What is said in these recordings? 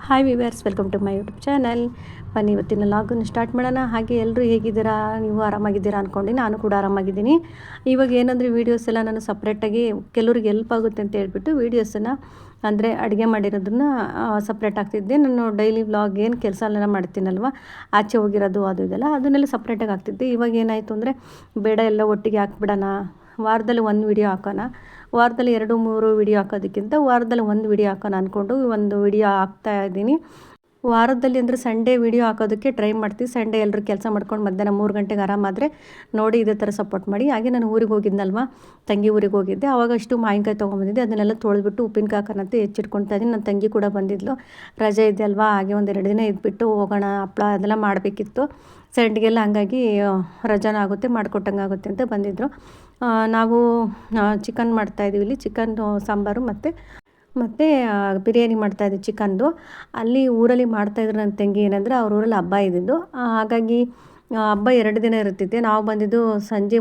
Hi viewers, welcome to my YouTube channel. ಬನ್ನಿ ಇವತ್ತಿನ ಲಾಗನ್ನು start ಮಾಡೋಣ. ಹಾಗೆ ಎಲ್ಲರೂ ಹೇಗಿದ್ದೀರಾ? ನೀವು ಆರಾಮಾಗಿದ್ದೀರಾ ಅಂದ್ಕೊಂಡು ನಾನು ಕೂಡ ಆರಾಮಾಗಿದ್ದೀನಿ. ಇವಾಗ ಏನಂದರೆ ವೀಡಿಯೋಸ್ ಎಲ್ಲ ನಾನು ಸಪ್ರೇಟಾಗಿ ಕೆಲವ್ರಿಗೆ ಹೆಲ್ಪ್ ಆಗುತ್ತೆ ಅಂತ ಹೇಳ್ಬಿಟ್ಟು ವೀಡಿಯೋಸನ್ನು ಅಂದರೆ ಅಡುಗೆ ಮಾಡಿರೋದನ್ನ ಸಪ್ರೇಟ್ ಆಗ್ತಿದ್ದೆ. ನಾನು ಡೈಲಿ ವ್ಲಾಗ್ ಏನು ಕೆಲಸ ಎಲ್ಲ ಮಾಡ್ತೀನಲ್ವ, ಆಚೆ ಹೋಗಿರೋದು ಅದು ಇದೆಲ್ಲ ಅದನ್ನೆಲ್ಲ ಸಪ್ರೇಟಾಗಿ ಆಗ್ತಿದ್ದೆ. ಇವಾಗ ಏನಾಯಿತು ಅಂದರೆ ಬೇಡ, ಎಲ್ಲ ಒಟ್ಟಿಗೆ ಹಾಕ್ಬಿಡೋಣ, ವಾರದಲ್ಲಿ ಒಂದು ವಿಡಿಯೋ ಹಾಕೋಣ, ವಾರದಲ್ಲಿ 2-3 ವಿಡಿಯೋ ಹಾಕೋದಕ್ಕಿಂತ ವಾರದಲ್ಲಿ ಒಂದು ವಿಡಿಯೋ ಹಾಕೋಣ ಅಂದ್ಕೊಂಡು ಒಂದು ವಿಡಿಯೋ ಹಾಕ್ತಾಯಿದ್ದೀನಿ. ವಾರದಲ್ಲಿ ಅಂದರೆ ಸಂಡೇ ವಿಡಿಯೋ ಹಾಕೋದಕ್ಕೆ ಟ್ರೈ ಮಾಡ್ತೀವಿ. ಸಂಡೇ ಎಲ್ಲರೂ ಕೆಲಸ ಮಾಡ್ಕೊಂಡು ಮಧ್ಯಾಹ್ನ 3 ಗಂಟೆಗೆ ಆರಾಮಾದರೆ ನೋಡಿ ಇದೇ ಥರ ಸಪೋರ್ಟ್ ಮಾಡಿ. ಹಾಗೆ ನಾನು ಊರಿಗೆ ಹೋಗಿದ್ನಲ್ವ, ತಂಗಿ ಊರಿಗೆ ಹೋಗಿದ್ದೆ. ಆವಾಗ ಅಷ್ಟು ಮಾವಿನಕಾಯಿ ತೊಗೊಂಬಂದಿದ್ದೆ, ಅದನ್ನೆಲ್ಲ ತೊಳೆದ್ಬಿಟ್ಟು ಉಪ್ಪಿನಕಾಯಿ ಹಾಕೋಣಂತೆ ಹೆಚ್ಚಿಟ್ಕೊಳ್ತಾ ಇದ್ದೀನಿ. ನನ್ನ ತಂಗಿ ಕೂಡ ಬಂದಿದ್ಲು, ರಜೆ ಇದೆ ಅಲ್ವಾ, ಹಾಗೆ 1-2 ದಿನ ಇದ್ಬಿಟ್ಟು ಹೋಗೋಣ, ಹಪ್ಪಳ ಅದೆಲ್ಲ ಮಾಡಬೇಕಿತ್ತು ಸಂಡಿಗೆಲ್ಲ, ಹಂಗಾಗಿ ರಜಾನ ಆಗುತ್ತೆ ಮಾಡಿಕೊಟ್ಟಂಗೆ ಆಗುತ್ತೆ ಅಂತ ಬಂದಿದ್ದರು. ನಾವು ಚಿಕನ್ ಮಾಡ್ತಾಯಿದ್ದೀವಿ ಇಲ್ಲಿ, ಚಿಕನ್ ಸಾಂಬಾರು ಮತ್ತು ಬಿರಿಯಾನಿ ಮಾಡ್ತಾಯಿದ್ದೆ ಚಿಕನ್ದು. ಅಲ್ಲಿ ಊರಲ್ಲಿ ಮಾಡ್ತಾಯಿದ್ರು ನನ್ನ ತಂಗಿ. ಏನಂದರೆ ಅವ್ರ ಊರಲ್ಲಿ ಹಬ್ಬ ಇದ್ದಿದ್ದು, ಹಾಗಾಗಿ ಹಬ್ಬ 2 ದಿನ ಇರುತ್ತಿದ್ದೆ. ನಾವು ಬಂದಿದ್ದು ಸಂಜೆ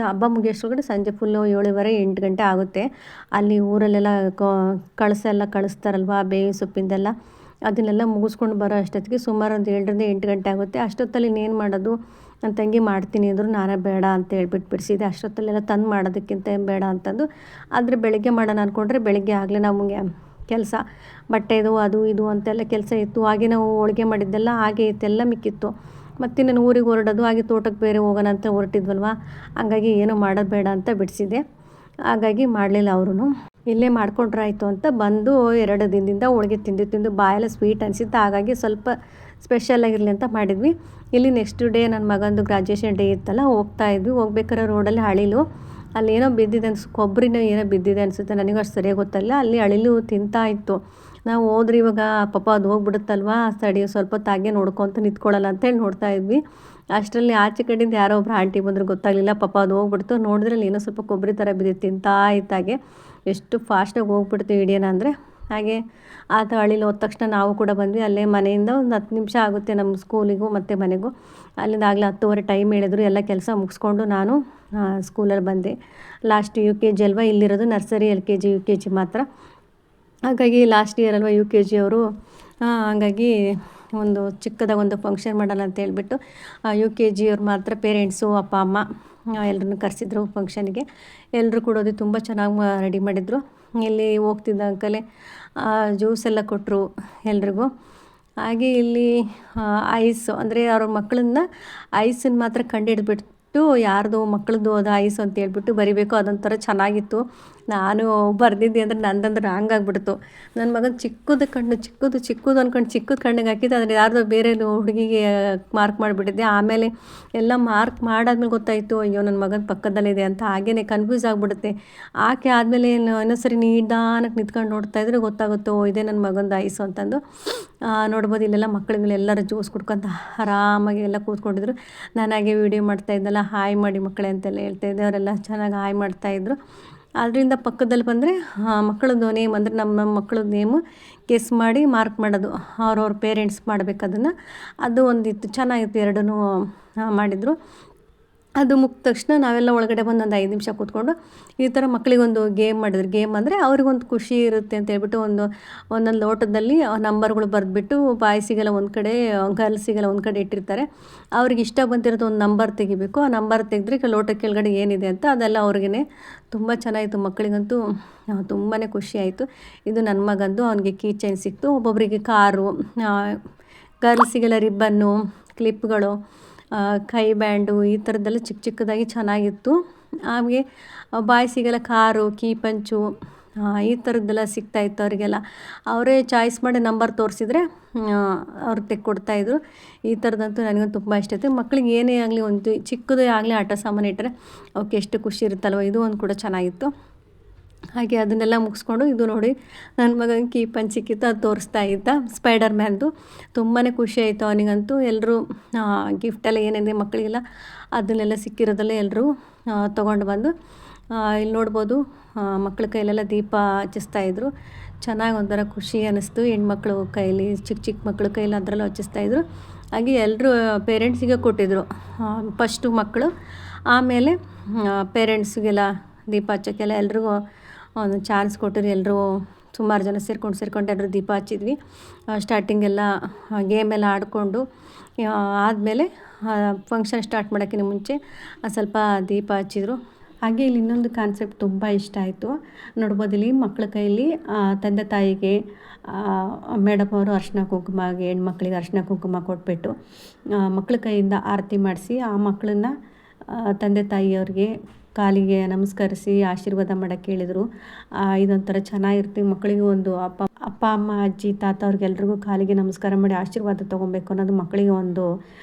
ಹಬ್ಬ ಮುಗಿಯೋಷ್ಟೊಳಗಡೆ ಸಂಜೆ ಫುಲ್ಲು 7:30-8 ಗಂಟೆ ಆಗುತ್ತೆ. ಅಲ್ಲಿ ಊರಲ್ಲೆಲ್ಲ ಕಳಸ ಕಳಿಸ್ತಾರಲ್ವ, ಬೇವಿನ ಸೊಪ್ಪಿಂದೆಲ್ಲ, ಅದನ್ನೆಲ್ಲ ಮುಗಿಸ್ಕೊಂಡು ಬರೋ ಅಷ್ಟೊತ್ತಿಗೆ ಸುಮಾರು ಒಂದು 7-8 ಗಂಟೆ ಆಗುತ್ತೆ. ಅಷ್ಟೊತ್ತಲ್ಲಿ ಇನ್ನೇನು ಮಾಡೋದು, ನನ್ನ ತಂಗಿ ಮಾಡ್ತೀನಿ ಅಂದರು, ನಾನೇ ಬೇಡ ಅಂತ ಹೇಳ್ಬಿಟ್ಟು ಬಿಡಿಸಿದೆ. ಅಷ್ಟೊತ್ತಲ್ಲೆಲ್ಲ ತಂದು ಮಾಡೋದಕ್ಕಿಂತ ಬೇಡ ಅಂತಂದು. ಆದರೆ ಬೆಳಗ್ಗೆ ಮಾಡೋಣ ಅಂದ್ಕೊಂಡ್ರೆ ಬೆಳಗ್ಗೆ ಆಗಲೇ ನಮಗೆ ಕೆಲಸ, ಬಟ್ಟೆದು ಅದು ಇದು ಅಂತೆಲ್ಲ ಕೆಲಸ ಇತ್ತು. ಹಾಗೆ ನಾವು ಹೋಳಿಗೆ ಮಾಡಿದ್ದೆಲ್ಲ ಹಾಗೆ ಇತ್ತೆಲ್ಲ ಮಿಕ್ಕಿತ್ತು. ಮತ್ತು ನಾನು ಊರಿಗೆ ಹೊರಡೋದು, ಹಾಗೆ ತೋಟಕ್ಕೆ ಬೇರೆ ಹೋಗೋಣ ಅಂತ ಹೊರಟಿದ್ವಲ್ವ, ಹಂಗಾಗಿ ಏನೂ ಮಾಡೋದು ಬೇಡ ಅಂತ ಬಿಡಿಸಿದೆ. ಹಾಗಾಗಿ ಮಾಡಲಿಲ್ಲ. ಅವರು ಇಲ್ಲೇ ಮಾಡ್ಕೊಂಡ್ರಾಯ್ತು ಅಂತ ಬಂದು 2 ದಿನದಿಂದ ಹೋಳಿಗೆ ತಿಂದು ಬಾಯೆಲ್ಲ ಸ್ವೀಟ್ ಅನಿಸಿತ್ತು. ಹಾಗಾಗಿ ಸ್ವಲ್ಪ ಸ್ಪೆಷಲಾಗಿರಲಿ ಅಂತ ಮಾಡಿದ್ವಿ. ಇಲ್ಲಿ ನೆಕ್ಸ್ಟ್ ಡೇ ನನ್ನ ಮಗಂದು ಗ್ರಾಜುಯೇಷನ್ ಡೇ ಇತ್ತಲ್ಲ, ಹೋಗ್ತಾಯಿದ್ವಿ. ಹೋಗ್ಬೇಕಾದ್ರೆ ರೋಡಲ್ಲಿ ಅಳಿಲು, ಅಲ್ಲೇನೋ ಬಿದ್ದಿದೆ ಕೊಬ್ಬರಿನೋ ಏನೋ ಬಿದ್ದಿದೆ ಅನಿಸುತ್ತೆ, ನನಗೂ ಅಷ್ಟು ಸರಿಯಾಗಿ ಗೊತ್ತಾಗಿಲ್ಲ. ಅಲ್ಲಿ ಅಳಿಲು ತಿಂತಾ ಇತ್ತು. ನಾವು ಹೋದ್ರೆ ಇವಾಗ ಪಾಪ ಅದು ಹೋಗ್ಬಿಡುತ್ತಲ್ವ, ತಡಿ ಸ್ವಲ್ಪ ಹೊತ್ತು ಹಾಗೆ ನೋಡ್ಕೊತ ನಿಂತ್ಕೊಳ್ಳಲ್ಲ ಅಂತೇಳಿ ನೋಡ್ತಾ ಇದ್ವಿ. ಅಷ್ಟರಲ್ಲಿ ಆಚೆ ಕಡೆಯಿಂದ ಯಾರೋ ಒಬ್ರು ಆಂಟಿ ಬಂದರು, ಗೊತ್ತಾಗಲಿಲ್ಲ, ಪಾಪ ಅದು ಹೋಗ್ಬಿಡ್ತು. ನೋಡಿದ್ರೆ ಅಲ್ಲಿ ಏನೋ ಸ್ವಲ್ಪ ಕೊಬ್ಬರಿ ಥರ ಬಿದ್ದಿತ್ತು, ತಿಂತಾ ಇತ್ತಾಗೆ. ಎಷ್ಟು ಫಾಸ್ಟಾಗಿ ಹೋಗ್ಬಿಡ್ತು ಹಿಡಿಯೋಣ ಅಂದರೆ. ಹಾಗೆ ಆತ ಅಳಿಲು ಹೋದ ತಕ್ಷಣ ನಾವು ಕೂಡ ಬಂದ್ವಿ. ಅಲ್ಲೇ ಮನೆಯಿಂದ ಒಂದು 10 ನಿಮಿಷ ಆಗುತ್ತೆ ನಮ್ಮ ಸ್ಕೂಲಿಗೂ ಮತ್ತು ಮನೆಗೂ. ಅಲ್ಲಿಂದ ಆಗಲೇ 10:30 ಟೈಮ್ ಹೇಳಿದ್ರು. ಎಲ್ಲ ಕೆಲಸ ಮುಗಿಸ್ಕೊಂಡು ನಾನು ಸ್ಕೂಲಲ್ಲಿ ಬಂದೆ. ಲಾಸ್ಟ್ UKG ಅಲ್ವ ಇಲ್ಲಿರೋದು, ನರ್ಸರಿ LKG UKG ಮಾತ್ರ. ಹಾಗಾಗಿ ಲಾಸ್ಟ್ ಇಯರ್ ಅಲ್ವ UKG ಅವರು, ಹಾಗಾಗಿ ಒಂದು ಚಿಕ್ಕದಾಗಿ ಒಂದು ಫಂಕ್ಷನ್ ಮಾಡೋಣ ಅಂತ ಹೇಳ್ಬಿಟ್ಟು UKG ಅವ್ರು ಮಾತ್ರ ಪೇರೆಂಟ್ಸು, ಅಪ್ಪ ಅಮ್ಮ ಎಲ್ಲರನ್ನು ಕರೆಸಿದ್ರು ಫಂಕ್ಷನ್ಗೆ. ಎಲ್ಲರೂ ಕೊಡೋದು ತುಂಬ ಚೆನ್ನಾಗಿ ರೆಡಿ ಮಾಡಿದರು. ಇಲ್ಲಿ ಹೋಗ್ತಿದ್ದ ಅಂಕಲೇ ಜ್ಯೂಸ್ ಎಲ್ಲ ಕೊಟ್ಟರು ಎಲ್ರಿಗೂ. ಹಾಗೆ ಇಲ್ಲಿ ಐಸು ಅಂದರೆ ಅವ್ರ ಮಕ್ಕಳನ್ನ ಐಸನ್ನು ಮಾತ್ರ ಕಂಡುಹಿಡ್ಬಿಟ್ಟು ಯಾರ್ದು ಮಕ್ಕಳದ್ದು ಅದು ಐಸು ಅಂತ ಹೇಳ್ಬಿಟ್ಟು ಬರಿಬೇಕು. ಅದೊಂಥರ ಚೆನ್ನಾಗಿತ್ತು. ನಾನು ಬರೆದಿದ್ದೆ ಅಂದರೆ ನಂದಂದ್ರೆ ರಾಂಗ್ ಆಗಿಬಿಡ್ತು. ನನ್ನ ಮಗನ ಚಿಕ್ಕದು ಅಂದ್ಕೊಂಡು ಚಿಕ್ಕದು ಕಣ್ಣಿಗೆ ಹಾಕಿದ್ದು, ಆದರೆ ಯಾರ್ದೋ ಬೇರೆ ಹುಡುಗಿಗೆ ಮಾರ್ಕ್ ಮಾಡಿಬಿಟ್ಟಿದ್ದೆ. ಆಮೇಲೆ ಎಲ್ಲ ಮಾರ್ಕ್ ಮಾಡಾದ್ಮೇಲೆ ಗೊತ್ತಾಯಿತು, ಅಯ್ಯೋ ನನ್ನ ಮಗನ ಪಕ್ಕದಲ್ಲಿದೆ ಅಂತ. ಹಾಗೇ ಕನ್ಫ್ಯೂಸ್ ಆಗಿಬಿಡುತ್ತೆ. ಆಕೆ ಆದಮೇಲೆ ಇನ್ನೊಂದ್ಸರಿ ನಿಧಾನಕ್ಕೆ ನಿಂತ್ಕೊಂಡು ನೋಡ್ತಾಯಿದ್ರೆ ಗೊತ್ತಾಗುತ್ತೋ ಇದೇ ನನ್ನ ಮಗಂದು ಐಸು ಅಂತಂದು. ನೋಡ್ಬೋದು ಇಲ್ಲೆಲ್ಲ ಮಕ್ಕಳುಗಳೆಲ್ಲರೂ ಜ್ಯೂಸ್ ಕುಡ್ಕೊಂತ ಆರಾಮಾಗಿ ಎಲ್ಲ ಕೂತ್ಕೊಂಡಿದ್ರು. ನಾನು ಹಾಗೆ ವೀಡಿಯೋ ಮಾಡ್ತಾಯಿದ್ದೆಲ್ಲ, ಹಾಯ್ ಮಾಡಿ ಮಕ್ಕಳೇ ಅಂತೆಲ್ಲ ಹೇಳ್ತಾಯಿದ್ದೆ. ಅವರೆಲ್ಲ ಚೆನ್ನಾಗಿ ಹಾಯ್ ಮಾಡ್ತಾಯಿದ್ರು. ಅದರಿಂದ ಪಕ್ಕದಲ್ಲಿ ಬಂದರೆ ಮಕ್ಕಳದ್ದು ನೇಮ್ ಅಂದರೆ ನಮ್ಮ ಮಕ್ಕಳದ್ದು ನೇಮು ಗೆಸ್ ಮಾಡಿ ಮಾರ್ಕ್ ಮಾಡೋದು, ಅವ್ರವ್ರ ಪೇರೆಂಟ್ಸ್ ಮಾಡಬೇಕು ಅದನ್ನು. ಅದು ಒಂದಿತ್ತು, ಚೆನ್ನಾಗಿತ್ತು. 2 ಮಾಡಿದರು. ಅದು ಮುಗಿದ ತಕ್ಷಣ ನಾವೆಲ್ಲ ಒಳಗಡೆ ಬಂದು ಒಂದು 5 ನಿಮಿಷ ಕೂತ್ಕೊಂಡು ಈ ಥರ ಮಕ್ಕಳಿಗೊಂದು ಗೇಮ್ ಮಾಡಿದ್ರು. ಗೇಮ್ ಅಂದರೆ ಅವ್ರಿಗೊಂದು ಖುಷಿ ಇರುತ್ತೆ ಅಂತ ಹೇಳ್ಬಿಟ್ಟು ಒಂದೊಂದು ಲೋಟದಲ್ಲಿ ನಂಬರ್ಗಳು ಬರೆದ್ಬಿಟ್ಟು ಬಾಯ್ಸಿಗೆಲ್ಲ ಒಂದು ಕಡೆ, ಗರ್ಲ್ಸಿಗೆಲ್ಲ ಒಂದು ಕಡೆ ಇಟ್ಟಿರ್ತಾರೆ. ಅವ್ರಿಗೆ ಇಷ್ಟ ಬಂದಿರೋದು ಒಂದು ನಂಬರ್ ತೆಗಿಬೇಕು. ಆ ನಂಬರ್ ತೆಗೆದ್ರೆ ಲೋಟ ಕೆಳಗಡೆ ಏನಿದೆ ಅಂತ ಅದೆಲ್ಲ ಅವ್ರಿಗೇ ತುಂಬ ಚೆನ್ನಾಗಿತ್ತು. ಮಕ್ಕಳಿಗಂತೂ ತುಂಬಾ ಖುಷಿ ಆಯಿತು. ಇದು ನನ್ನ ಮಗಂದು, ಅವನಿಗೆ ಕೀ ಚೈನ್ ಸಿಕ್ತು. ಒಬ್ಬೊಬ್ಬರಿಗೆ ಕಾರು, ಗರ್ಲ್ಸಿಗೆಲ್ಲ ರಿಬ್ಬನ್ನು, ಕ್ಲಿಪ್ಗಳು, ಕೈ ಬ್ಯಾಂಡು, ಈ ಥರದ್ದೆಲ್ಲ ಚಿಕ್ಕದಾಗಿ ಚೆನ್ನಾಗಿತ್ತು. ಹಾಗೆ ಬಾಯ್ಸಿಗೆಲ್ಲ ಕಾರು, ಕೀ ಪಂಚು, ಈ ಥರದ್ದೆಲ್ಲ ಸಿಗ್ತಾಯಿತ್ತು ಅವರಿಗೆಲ್ಲ. ಅವರೇ ಚಾಯ್ಸ್ ಮಾಡಿ ನಂಬರ್ ತೋರಿಸಿದ್ರೆ ಅವ್ರು ತೆಕ್ಕೊಡ್ತಾಯಿದ್ರು. ಈ ಥರದಂತೂ ನನಗಂತೂ ತುಂಬ ಇಷ್ಟ ಆಯಿತು. ಮಕ್ಕಳಿಗೆ ಏನೇ ಆಗಲಿ, ಒಂದು ಚಿಕ್ಕದೇ ಆಗಲಿ ಆಟ ಸಾಮಾನು ಇಟ್ಟರೆ ಅವಕ್ಕೆ ಎಷ್ಟು ಖುಷಿ ಇರುತ್ತಲ್ವ. ಇದು ಒಂದು ಕೂಡ ಚೆನ್ನಾಗಿತ್ತು. ಹಾಗೆ ಅದನ್ನೆಲ್ಲ ಮುಗಿಸ್ಕೊಂಡು ಇದು ನೋಡಿ ನನ್ನ ಮಗನಿಗೆ ಕೀ ಪಂಚ್ ಸಿಕ್ಕಿತ್ತು, ಅದು ತೋರಿಸ್ತಾ ಇದ್ದ ಸ್ಪೈಡರ್ ಮ್ಯಾನ್ದು. ತುಂಬಾ ಖುಷಿ ಆಯಿತು ಅವನಿಗಂತೂ. ಎಲ್ಲರೂ ಗಿಫ್ಟೆಲ್ಲ ಏನಿದೆ ಮಕ್ಕಳಿಗೆಲ್ಲ ಅದನ್ನೆಲ್ಲ ಸಿಕ್ಕಿರೋದೆಲ್ಲ ಎಲ್ಲರೂ ತೊಗೊಂಡು ಬಂದು ಇಲ್ಲಿ ನೋಡ್ಬೋದು. ಮಕ್ಕಳ ಕೈಲೆಲ್ಲ ದೀಪ ಹಚ್ಚಿಸ್ತಾಯಿದ್ರು. ಚೆನ್ನಾಗಿ ಒಂಥರ ಖುಷಿ ಅನ್ನಿಸ್ತು. ಹೆಣ್ಮಕ್ಳು ಕೈಲಿ, ಚಿಕ್ಕ ಮಕ್ಕಳ ಕೈಲಿ ಅದರಲ್ಲೂ ಹಚ್ಚಿಸ್ತಾಯಿದ್ರು. ಹಾಗೆ ಎಲ್ಲರೂ ಪೇರೆಂಟ್ಸಿಗೆ ಕೊಟ್ಟಿದ್ದರು. ಫಸ್ಟು ಮಕ್ಕಳು, ಆಮೇಲೆ ಪೇರೆಂಟ್ಸಿಗೆಲ್ಲ ದೀಪ ಹಚ್ಚೋಕ್ಕೆಲ್ಲ ಎಲ್ರಿಗೂ ಒಂದು ಚಾನ್ಸ್ ಕೊಟ್ಟರು. ಎಲ್ಲರೂ ಸುಮಾರು ಜನ ಸೇರ್ಕೊಂಡು ಎಲ್ಲರೂ ದೀಪ ಹಚ್ಚಿದ್ವಿ. ಸ್ಟಾರ್ಟಿಂಗೆಲ್ಲ ಗೇಮೆಲ್ಲ ಆಡಿಕೊಂಡು ಆದಮೇಲೆ ಫಂಕ್ಷನ್ ಸ್ಟಾರ್ಟ್ ಮಾಡೋಕ್ಕಿಂತ ಮುಂಚೆ ಸ್ವಲ್ಪ ದೀಪ ಹಚ್ಚಿದ್ರು. ಹಾಗೆ ಇಲ್ಲಿ ಇನ್ನೊಂದು ಕಾನ್ಸೆಪ್ಟ್ ತುಂಬ ಇಷ್ಟ ಆಯಿತು. ನೋಡ್ಬೋದು ಇಲ್ಲಿ ಮಕ್ಕಳ ಕೈಯಲ್ಲಿ ತಂದೆ ತಾಯಿಗೆ ಮೇಡಮ್ ಅವರು ಅರಿಶಿನ ಕುಂಕುಮಗೆ ಹೆಣ್ಮಕ್ಳಿಗೆ ಅರಿಶಿನ ಕುಂಕುಮ ಕೊಟ್ಬಿಟ್ಟು ಮಕ್ಕಳ ಕೈಯಿಂದ ಆರತಿ ಮಾಡಿಸಿ ಆ ಮಕ್ಕಳನ್ನ ತಂದೆ ತಾಯಿಯವ್ರಿಗೆ ಕಾಲಿಗೆ ನಮಸ್ಕರಿಸಿ ಆಶೀರ್ವಾದ ಮಾಡೋಕ್ಕೆ ಹೇಳಿದರು. ಇದೊಂಥರ ಚೆನ್ನಾಗಿರುತ್ತೆ. ಮಕ್ಕಳಿಗೆ ಒಂದು ಅಪ್ಪ ಅಮ್ಮ ಅಜ್ಜಿ ತಾತ ಅವ್ರಿಗೆಲ್ರಿಗೂ ಕಾಲಿಗೆ ನಮಸ್ಕಾರ ಮಾಡಿ ಆಶೀರ್ವಾದ ತೊಗೊಬೇಕು ಅನ್ನೋದು ಮಕ್ಕಳಿಗೆ ಒಂದು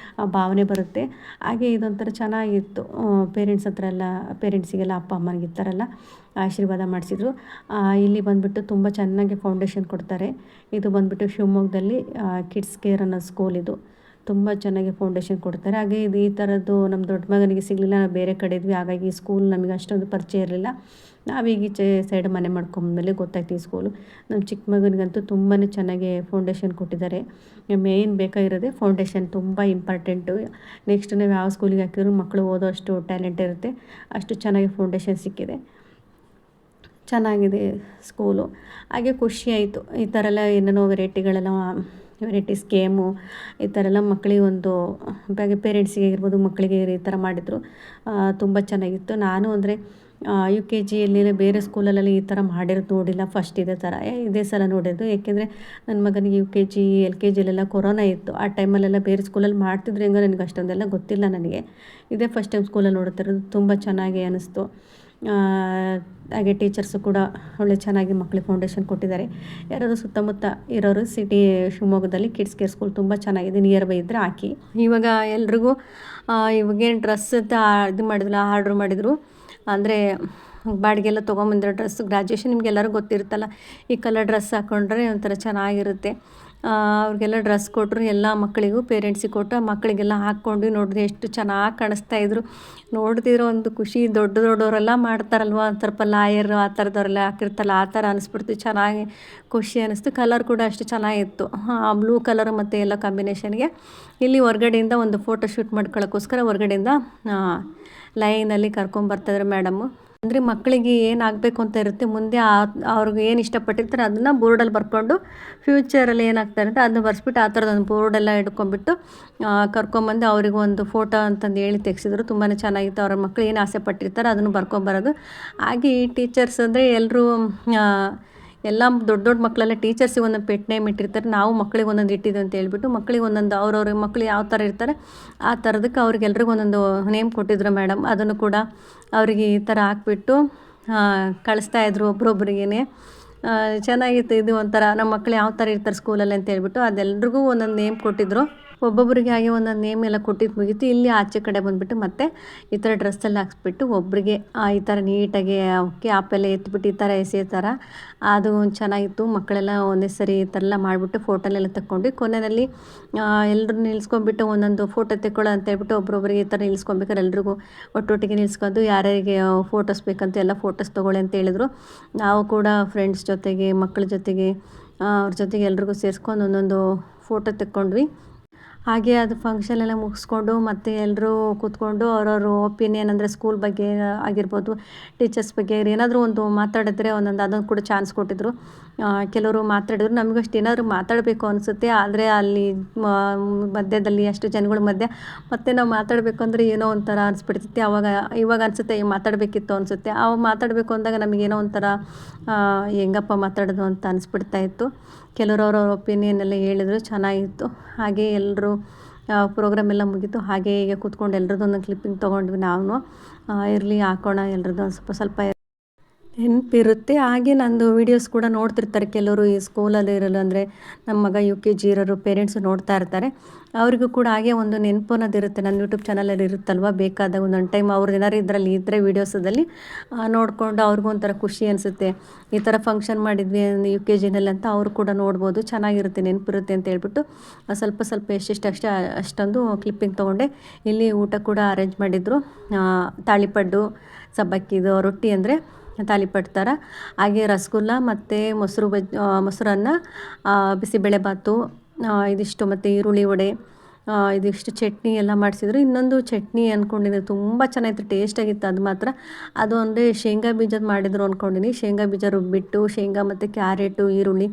ಭಾವನೆ ಬರುತ್ತೆ. ಹಾಗೆ ಇದೊಂಥರ ಚೆನ್ನಾಗಿತ್ತು. ಪೇರೆಂಟ್ಸಿಗೆಲ್ಲ ಅಪ್ಪ ಅಮ್ಮನಿಗೆ ಇರ್ತಾರಲ್ಲ ಆಶೀರ್ವಾದ ಮಾಡಿಸಿದ್ರು. ಇಲ್ಲಿ ಬಂದುಬಿಟ್ಟು ತುಂಬ ಚೆನ್ನಾಗಿ ಫೌಂಡೇಶನ್ ಕೊಡ್ತಾರೆ. ಇದು ಬಂದುಬಿಟ್ಟು ಶಿವಮೊಗ್ಗದಲ್ಲಿ ಕಿಡ್ಸ್ ಕೇರ್ ಅನ್ನೋ ಸ್ಕೂಲ್ ಇದು. ತುಂಬ ಚೆನ್ನಾಗಿ ಫೌಂಡೇಶನ್ ಕೊಡ್ತಾರೆ. ಹಾಗೆ ಇದು ಈ ಥರದ್ದು ನಮ್ಮ ದೊಡ್ಡ ಮಗನಿಗೆ ಸಿಗಲಿಲ್ಲ, ನಾವು ಬೇರೆ ಕಡೆ ಇದ್ವಿ. ಹಾಗಾಗಿ ಈ ಸ್ಕೂಲ್ ನಮಗೆ ಅಷ್ಟೊಂದು ಪರಿಚಯ ಇರಲಿಲ್ಲ. ನಾವೀಗ ಈಚೆ ಸೈಡ್ ಮನೆ ಮಾಡ್ಕೊಂಡ್ಮೇಲೆ ಗೊತ್ತಾಯ್ತು ಈ ಸ್ಕೂಲು. ನಮ್ಮ ಚಿಕ್ಕ ಮಗನಿಗಂತೂ ತುಂಬಾ ಚೆನ್ನಾಗಿ ಫೌಂಡೇಶನ್ ಕೊಟ್ಟಿದ್ದಾರೆ. ಮೇಯ್ನ್ ಬೇಕಾಗಿರೋದೇ ಫೌಂಡೇಶನ್ ತುಂಬ ಇಂಪಾರ್ಟೆಂಟು. ನೆಕ್ಸ್ಟ್ ನಾವು ಯಾವ ಸ್ಕೂಲಿಗೆ ಹಾಕಿದ್ರು ಮಕ್ಕಳು ಓದೋ ಅಷ್ಟು ಟ್ಯಾಲೆಂಟ್ ಇರುತ್ತೆ. ಅಷ್ಟು ಚೆನ್ನಾಗಿ ಫೌಂಡೇಶನ್ ಸಿಕ್ಕಿದೆ. ಚೆನ್ನಾಗಿದೆ ಸ್ಕೂಲು. ಹಾಗೆ ಖುಷಿಯಾಯಿತು. ಈ ಥರ ಎಲ್ಲ ಏನೇನೋ ವೆರೈಟೀಸ್ ಗೇಮು ಈ ಥರ ಎಲ್ಲ ಮಕ್ಕಳಿಗೆ ಒಂದು ಪೇರೆಂಟ್ಸಿಗೆ ಇರ್ಬೋದು ಮಕ್ಕಳಿಗೆ ಈ ಥರ ಮಾಡಿದರು. ತುಂಬ ಚೆನ್ನಾಗಿತ್ತು. ನಾನು ಅಂದರೆ UKGಯಲ್ಲಿ ಬೇರೆ ಸ್ಕೂಲಲ್ಲೆಲ್ಲ ಈ ಥರ ಮಾಡಿರೋದು ನೋಡಿಲ್ಲ. ಫಸ್ಟ್ ಇದೇ ಸಲ ನೋಡಿದ್ದು. ಏಕೆಂದರೆ ನನ್ನ ಮಗನಿಗೆ UKG LKGಲೆಲ್ಲ ಕೊರೋನಾ ಇತ್ತು. ಆ ಟೈಮಲ್ಲೆಲ್ಲ ಬೇರೆ ಸ್ಕೂಲಲ್ಲಿ ಮಾಡ್ತಿದ್ರು ಹೆಂಗೋ ನನಗೆ ಅಷ್ಟೊಂದೆಲ್ಲ ಗೊತ್ತಿಲ್ಲ ನನಗೆ. ಇದೇ ಫಸ್ಟ್ ಟೈಮ್ ಸ್ಕೂಲಲ್ಲಿ ನೋಡ್ತಿರೋದು. ತುಂಬ ಚೆನ್ನಾಗಿ ಅನ್ನಿಸ್ತು. ಹಾಗೆ ಟೀಚರ್ಸು ಕೂಡ ಒಳ್ಳೆ ಚೆನ್ನಾಗಿ ಮಕ್ಕಳಿಗೆ ಫೌಂಡೇಶನ್ ಕೊಟ್ಟಿದ್ದಾರೆ. ಯಾರಾದರೂ ಸುತ್ತಮುತ್ತ ಇರೋರು ಶಿವಮೊಗ್ಗದಲ್ಲಿ ಕಿಡ್ಸ್ ಕೇರ್ ಸ್ಕೂಲ್ ತುಂಬ ಚೆನ್ನಾಗಿದೆ. ನಿಯರ್ ಬೈ ಇದ್ದರೆ ಹಾಕಿ. ಇವಾಗ ಎಲ್ರಿಗೂ ಇವಾಗೇನು ಡ್ರೆಸ್ ಇದು ಮಾಡಿದ್ರಲ್ಲ ಆರ್ಡ್ರ್ ಮಾಡಿದರು. ಅಂದರೆ ಬಾಡಿಗೆಲ್ಲ ತೊಗೊಂಬಂದಿರೋ ಡ್ರೆಸ್ಸು ಗ್ರ್ಯಾಜುಯೇಷನ್ ನಿಮಗೆಲ್ಲರೂ ಗೊತ್ತಿರುತ್ತಲ್ಲ. ಈ ಕಲರ್ ಡ್ರೆಸ್ ಹಾಕ್ಕೊಂಡ್ರೆ ಒಂಥರ ಚೆನ್ನಾಗಿರುತ್ತೆ. ಅವ್ರಿಗೆಲ್ಲ ಡ್ರೆಸ್ ಕೊಟ್ಟರು. ಎಲ್ಲ ಮಕ್ಕಳಿಗೂ ಪೇರೆಂಟ್ಸಿಗೆ ಕೊಟ್ಟು ಆ ಮಕ್ಕಳಿಗೆಲ್ಲ ಹಾಕ್ಕೊಂಡು ನೋಡಿದ್ರೆ ಎಷ್ಟು ಚೆನ್ನಾಗಿ ಕಾಣಿಸ್ತಾಯಿದ್ರು. ನೋಡ್ತಿದ್ರು ಒಂದು ಖುಷಿ. ದೊಡ್ಡವರೆಲ್ಲ ಮಾಡ್ತಾರಲ್ವ, ಒಂದು ಸ್ವಲ್ಪ ಲಾಯರು ಆ ಥರದವರೆಲ್ಲ ಹಾಕಿರ್ತಾರಲ್ಲ ಆ ಥರ ಅನಿಸ್ಬಿಡ್ತು. ಚೆನ್ನಾಗಿ ಖುಷಿ ಅನ್ನಿಸ್ತು. ಕಲರ್ ಕೂಡ ಅಷ್ಟು ಚೆನ್ನಾಗಿತ್ತು. ಬ್ಲೂ ಕಲರ್ ಮತ್ತು ಎಲ್ಲ ಕಾಂಬಿನೇಷನ್ಗೆ. ಇಲ್ಲಿ ಹೊರ್ಗಡೆಯಿಂದ ಒಂದು ಫೋಟೋ ಶೂಟ್ ಮಾಡ್ಕೊಳ್ಳೋಕ್ಕೋಸ್ಕರ ಹೊರ್ಗಡೆಯಿಂದ ಲೈನಲ್ಲಿ ಕರ್ಕೊಂಬರ್ತಾಯಿದ್ರು ಮೇಡಮ್ಮು. ಅಂದರೆ ಮಕ್ಕಳಿಗೆ ಏನಾಗಬೇಕು ಅಂತ ಇರುತ್ತೆ ಮುಂದೆ ಅವ್ರಿಗೆ ಏನು ಇಷ್ಟಪಟ್ಟಿರ್ತಾರೆ ಅದನ್ನು ಬೋರ್ಡಲ್ಲಿ ಬರ್ಕೊಂಡು ಫ್ಯೂಚರಲ್ಲಿ ಏನಾಗ್ತಾ ಇರುತ್ತೆ ಅದನ್ನ ಬರ್ಸ್ಬಿಟ್ಟು ಆ ಥರದೊಂದು ಬೋರ್ಡೆಲ್ಲ ಹಿಡ್ಕೊಂಡ್ಬಿಟ್ಟು ಕರ್ಕೊಂಬಂದು ಅವ್ರಿಗೆ ಒಂದು ಫೋಟೋ ಅಂತಂದು ಹೇಳಿ ತೆಗೆಸಿದ್ರು. ತುಂಬಾ ಚೆನ್ನಾಗಿತ್ತು. ಅವ್ರ ಮಕ್ಕಳು ಏನು ಆಸೆ ಪಟ್ಟಿರ್ತಾರೆ ಅದನ್ನು ಬರ್ಕೊಂಬರೋದು. ಹಾಗೆ ಈ ಟೀಚರ್ಸ್ ಅಂದರೆ ಎಲ್ಲರೂ ಎಲ್ಲ ದೊಡ್ಡ ಮಕ್ಕಳೆಲ್ಲ ಟೀಚರ್ಸಿಗೆ ಒಂದೊಂದು ಪೆಟ್ ನೇಮ್ ಇಟ್ಟಿರ್ತಾರೆ. ನಾವು ಮಕ್ಕಳಿಗೆ ಒಂದೊಂದು ಇಟ್ಟಿದ್ದು ಅಂತ ಹೇಳ್ಬಿಟ್ಟು ಮಕ್ಕಳಿಗೆ ಒಂದೊಂದು ಅವ್ರವ್ರ ಮಕ್ಕಳು ಯಾವ ಥರ ಇರ್ತಾರೆ ಆ ಥರದಕ್ಕೆ ಅವ್ರಿಗೆಲ್ರಿಗೂ ಒಂದೊಂದು ನೇಮ್ ಕೊಟ್ಟಿದ್ರು ಮೇಡಮ್. ಅದನ್ನು ಕೂಡ ಅವರಿಗೆ ಈ ಥರ ಹಾಕ್ಬಿಟ್ಟು ಕಳಿಸ್ತಾಯಿದ್ರು ಒಬ್ರೊಬ್ರಿಗೇ. ಚೆನ್ನಾಗಿತ್ತು. ಇದು ಒಂಥರ ನಮ್ಮ ಮಕ್ಕಳು ಯಾವ ಥರ ಇರ್ತಾರೆ ಸ್ಕೂಲಲ್ಲಿ ಅಂತ ಹೇಳ್ಬಿಟ್ಟು ಅದೆಲ್ರಿಗೂ ಒಂದೊಂದು ನೇಮ್ ಕೊಟ್ಟಿದ್ರು. ಒಬ್ಬೊಬ್ಬರಿಗೆ ಹಾಗೆ ಒಂದೊಂದು ನೇಮ್ ಎಲ್ಲ ಕೊಟ್ಟಿದ್ದು ಮುಗೀತು. ಇಲ್ಲಿ ಆಚೆ ಕಡೆ ಬಂದುಬಿಟ್ಟು ಮತ್ತೆ ಈ ಥರ ಡ್ರೆಸ್ಸೆಲ್ಲ ಹಾಕ್ಸ್ಬಿಟ್ಟು ಒಬ್ಬರಿಗೆ ಈ ಥರ ನೀಟಾಗಿ ಕ್ಯಾಪೆಲ್ಲ ಎತ್ಬಿಟ್ಟು ಈ ಥರ ಎಸೆಯೋ ಅದು ಚೆನ್ನಾಗಿತ್ತು. ಮಕ್ಕಳೆಲ್ಲ ಒಂದೇ ಸರಿ ಈ ಥರ ಎಲ್ಲ ಮಾಡಿಬಿಟ್ಟು ಫೋಟೋನೆಲ್ಲ ತಗೊಂಡು ಕೊನೆಯಲ್ಲಿ ಎಲ್ಲರೂ ನಿಲ್ಸ್ಕೊಂಡ್ಬಿಟ್ಟು ಒಂದೊಂದು ಫೋಟೋ ತೆಕ್ಕೊಳ್ಳೋ ಅಂತ ಹೇಳ್ಬಿಟ್ಟು ಒಬ್ಬೊಬ್ಬರಿಗೆ ಈ ಥರ ನಿಲ್ಸ್ಕೊಬೇಕಾದ್ರೆ ಎಲ್ರಿಗೂ ಒಟ್ಟೊಟ್ಟಿಗೆ ನಿಲ್ಸ್ಕೊಂಡು ಯಾರ್ಯಾರಿಗೆ ಫೋಟೋಸ್ ಬೇಕಂತ ಎಲ್ಲ ಫೋಟೋಸ್ ತೊಗೊಳ್ಳಿ ಅಂತ ಹೇಳಿದ್ರು. ನಾವು ಕೂಡ ಫ್ರೆಂಡ್ಸ್ ಜೊತೆಗೆ ಮಕ್ಕಳ ಜೊತೆಗೆ ಅವ್ರ ಜೊತೆಗೆ ಎಲ್ರಿಗೂ ಸೇರಿಸ್ಕೊಂಡು ಒಂದೊಂದು ಫೋಟೋ ತೆಕ್ಕೊಂಡ್ವಿ. ಹಾಗೆ ಅದು ಫಂಕ್ಷನ್ ಎಲ್ಲ ಮುಗಿಸ್ಕೊಂಡು ಮತ್ತೆ ಎಲ್ಲರೂ ಕೂತ್ಕೊಂಡು ಅವ್ರವ್ರ ಒಪಿನಿಯನ್ ಅಂದರೆ ಸ್ಕೂಲ್ ಬಗ್ಗೆ ಆಗಿರ್ಬೋದು, ಟೀಚರ್ಸ್ ಬಗ್ಗೆ ಏನಾದರೂ ಒಂದು ಮಾತಾಡಿದ್ರೆ ಒಂದೊಂದು ಅದನ್ನು ಕೂಡ ಚಾನ್ಸ್ ಕೊಟ್ಟಿದ್ರು. ಕೆಲವರು ಮಾತಾಡಿದ್ರು. ನಮಗಷ್ಟು ಏನಾದರೂ ಮಾತಾಡಬೇಕು ಅನಿಸುತ್ತೆ. ಆದರೆ ಅಲ್ಲಿ ಮಧ್ಯದಲ್ಲಿ ಅಷ್ಟು ಜನಗಳ ಮಧ್ಯೆ ಮತ್ತೆ ನಾವು ಮಾತಾಡಬೇಕು ಅಂದರೆ ಏನೋ ಒಂಥರ ಅನಿಸ್ಬಿಡ್ತೈತಿ. ಇವಾಗ ಅನಿಸುತ್ತೆ ಮಾತಾಡಬೇಕಿತ್ತು ಅನಿಸುತ್ತೆ. ಅವಾಗ ಮಾತಾಡಬೇಕು ಅಂದಾಗ ನಮಗೇನೋ ಒಂಥರ ಹೆಂಗಪ್ಪ ಮಾತಾಡೋದು ಅಂತ ಅನಿಸ್ಬಿಡ್ತಾ ಇತ್ತು. ಕೆಲವರು ಅವ್ರವ್ರ ಒಪಿನಿಯನ್ ಎಲ್ಲ ಹೇಳಿದ್ರು. ಚೆನ್ನಾಗಿತ್ತು. ಹಾಗೆ ಎಲ್ಲರೂ ಪ್ರೋಗ್ರಾಮ್ ಎಲ್ಲ ಮುಗೀತು. ಹಾಗೆ ಈಗ ಕೂತ್ಕೊಂಡು ಎಲ್ರದ್ದೊಂದು ಕ್ಲಿಪ್ಪಿಂಗ್ ತೊಗೊಂಡ್ವಿ. ನಾವು ಇರಲಿ ಹಾಕೋಣ ಎಲ್ರದ್ದು ಒಂದು ಸ್ವಲ್ಪ ನೆನಪಿರುತ್ತೆ. ಹಾಗೆ ನಂದು ವೀಡಿಯೋಸ್ ಕೂಡ ನೋಡ್ತಿರ್ತಾರೆ ಕೆಲವರು. ಈ ಸ್ಕೂಲಲ್ಲಿ ಇರಲು ಅಂದರೆ ನಮ್ಮ ಮಗ UKG ಇರೋರು ಪೇರೆಂಟ್ಸು ನೋಡ್ತಾ ಇರ್ತಾರೆ. ಅವರಿಗೂ ಕೂಡ ಹಾಗೆ ಒಂದು ನೆನಪು ಅನ್ನೋದಿರುತ್ತೆ. ನನ್ನ ಯೂಟ್ಯೂಬ್ ಚಾನಲಲ್ಲಿ ಇರುತ್ತಲ್ವ, ಬೇಕಾದಾಗ ಒಂದೊಂದು ಟೈಮ್ ಅವ್ರದ್ದು ಏನಾರು ಇದರಲ್ಲಿ ಇದ್ದರೆ ವೀಡಿಯೋಸದಲ್ಲಿ ನೋಡಿಕೊಂಡು ಅವ್ರಿಗೂ ಒಂಥರ ಖುಷಿ ಅನಿಸುತ್ತೆ. ಈ ಥರ ಫಂಕ್ಷನ್ ಮಾಡಿದ್ವಿ UKGನಲ್ಲಿ ಅಂತ ಅವರು ಕೂಡ ನೋಡ್ಬೋದು. ಚೆನ್ನಾಗಿರುತ್ತೆ, ನೆನಪಿರುತ್ತೆ ಅಂತ ಹೇಳ್ಬಿಟ್ಟು ಸ್ವಲ್ಪ ಎಷ್ಟೆಷ್ಟು ಅಷ್ಟೊಂದು ಕ್ಲಿಪ್ಪಿಂಗ್ ತೊಗೊಂಡೆ. ಇಲ್ಲಿ ಊಟ ಕೂಡ ಅರೇಂಜ್ ಮಾಡಿದ್ರು. ತಾಳಿಪಡ್ಡು, ಸಬ್ಬಕ್ಕಿದು ರೊಟ್ಟಿ ಅಂದರೆ ತಾಲಿಪಟ್ಟು ಥರ, ಹಾಗೆ ರಸಗುಲ್ಲ ಮತ್ತು ಮೊಸರನ್ನ, ಬಿಸಿಬೇಳೆಬಾತು ಇದಿಷ್ಟು, ಮತ್ತು ಈರುಳ್ಳಿ ವಡೆ, ಇದಿಷ್ಟು ಚಟ್ನಿ ಎಲ್ಲ ಮಾಡಿಸಿದ್ರು. ಇನ್ನೊಂದು ಚಟ್ನಿ ಅಂದ್ಕೊಂಡಿದ್ದೆ, ತುಂಬ ಚೆನ್ನಾಗಿತ್ತು, ಟೇಸ್ಟಾಗಿತ್ತು ಅದು ಮಾತ್ರ. ಅದು ಅಂದರೆ ಶೇಂಗಾ ಬೀಜದ ಮಾಡಿದ್ರು ಅಂದ್ಕೊಂಡಿನಿ. ಶೇಂಗಾ ಬೀಜ ರುಬ್ಬಿಟ್ಟು ಶೇಂಗಾ ಮತ್ತು ಕ್ಯಾರೆಟು, ಈರುಳ್ಳಿ,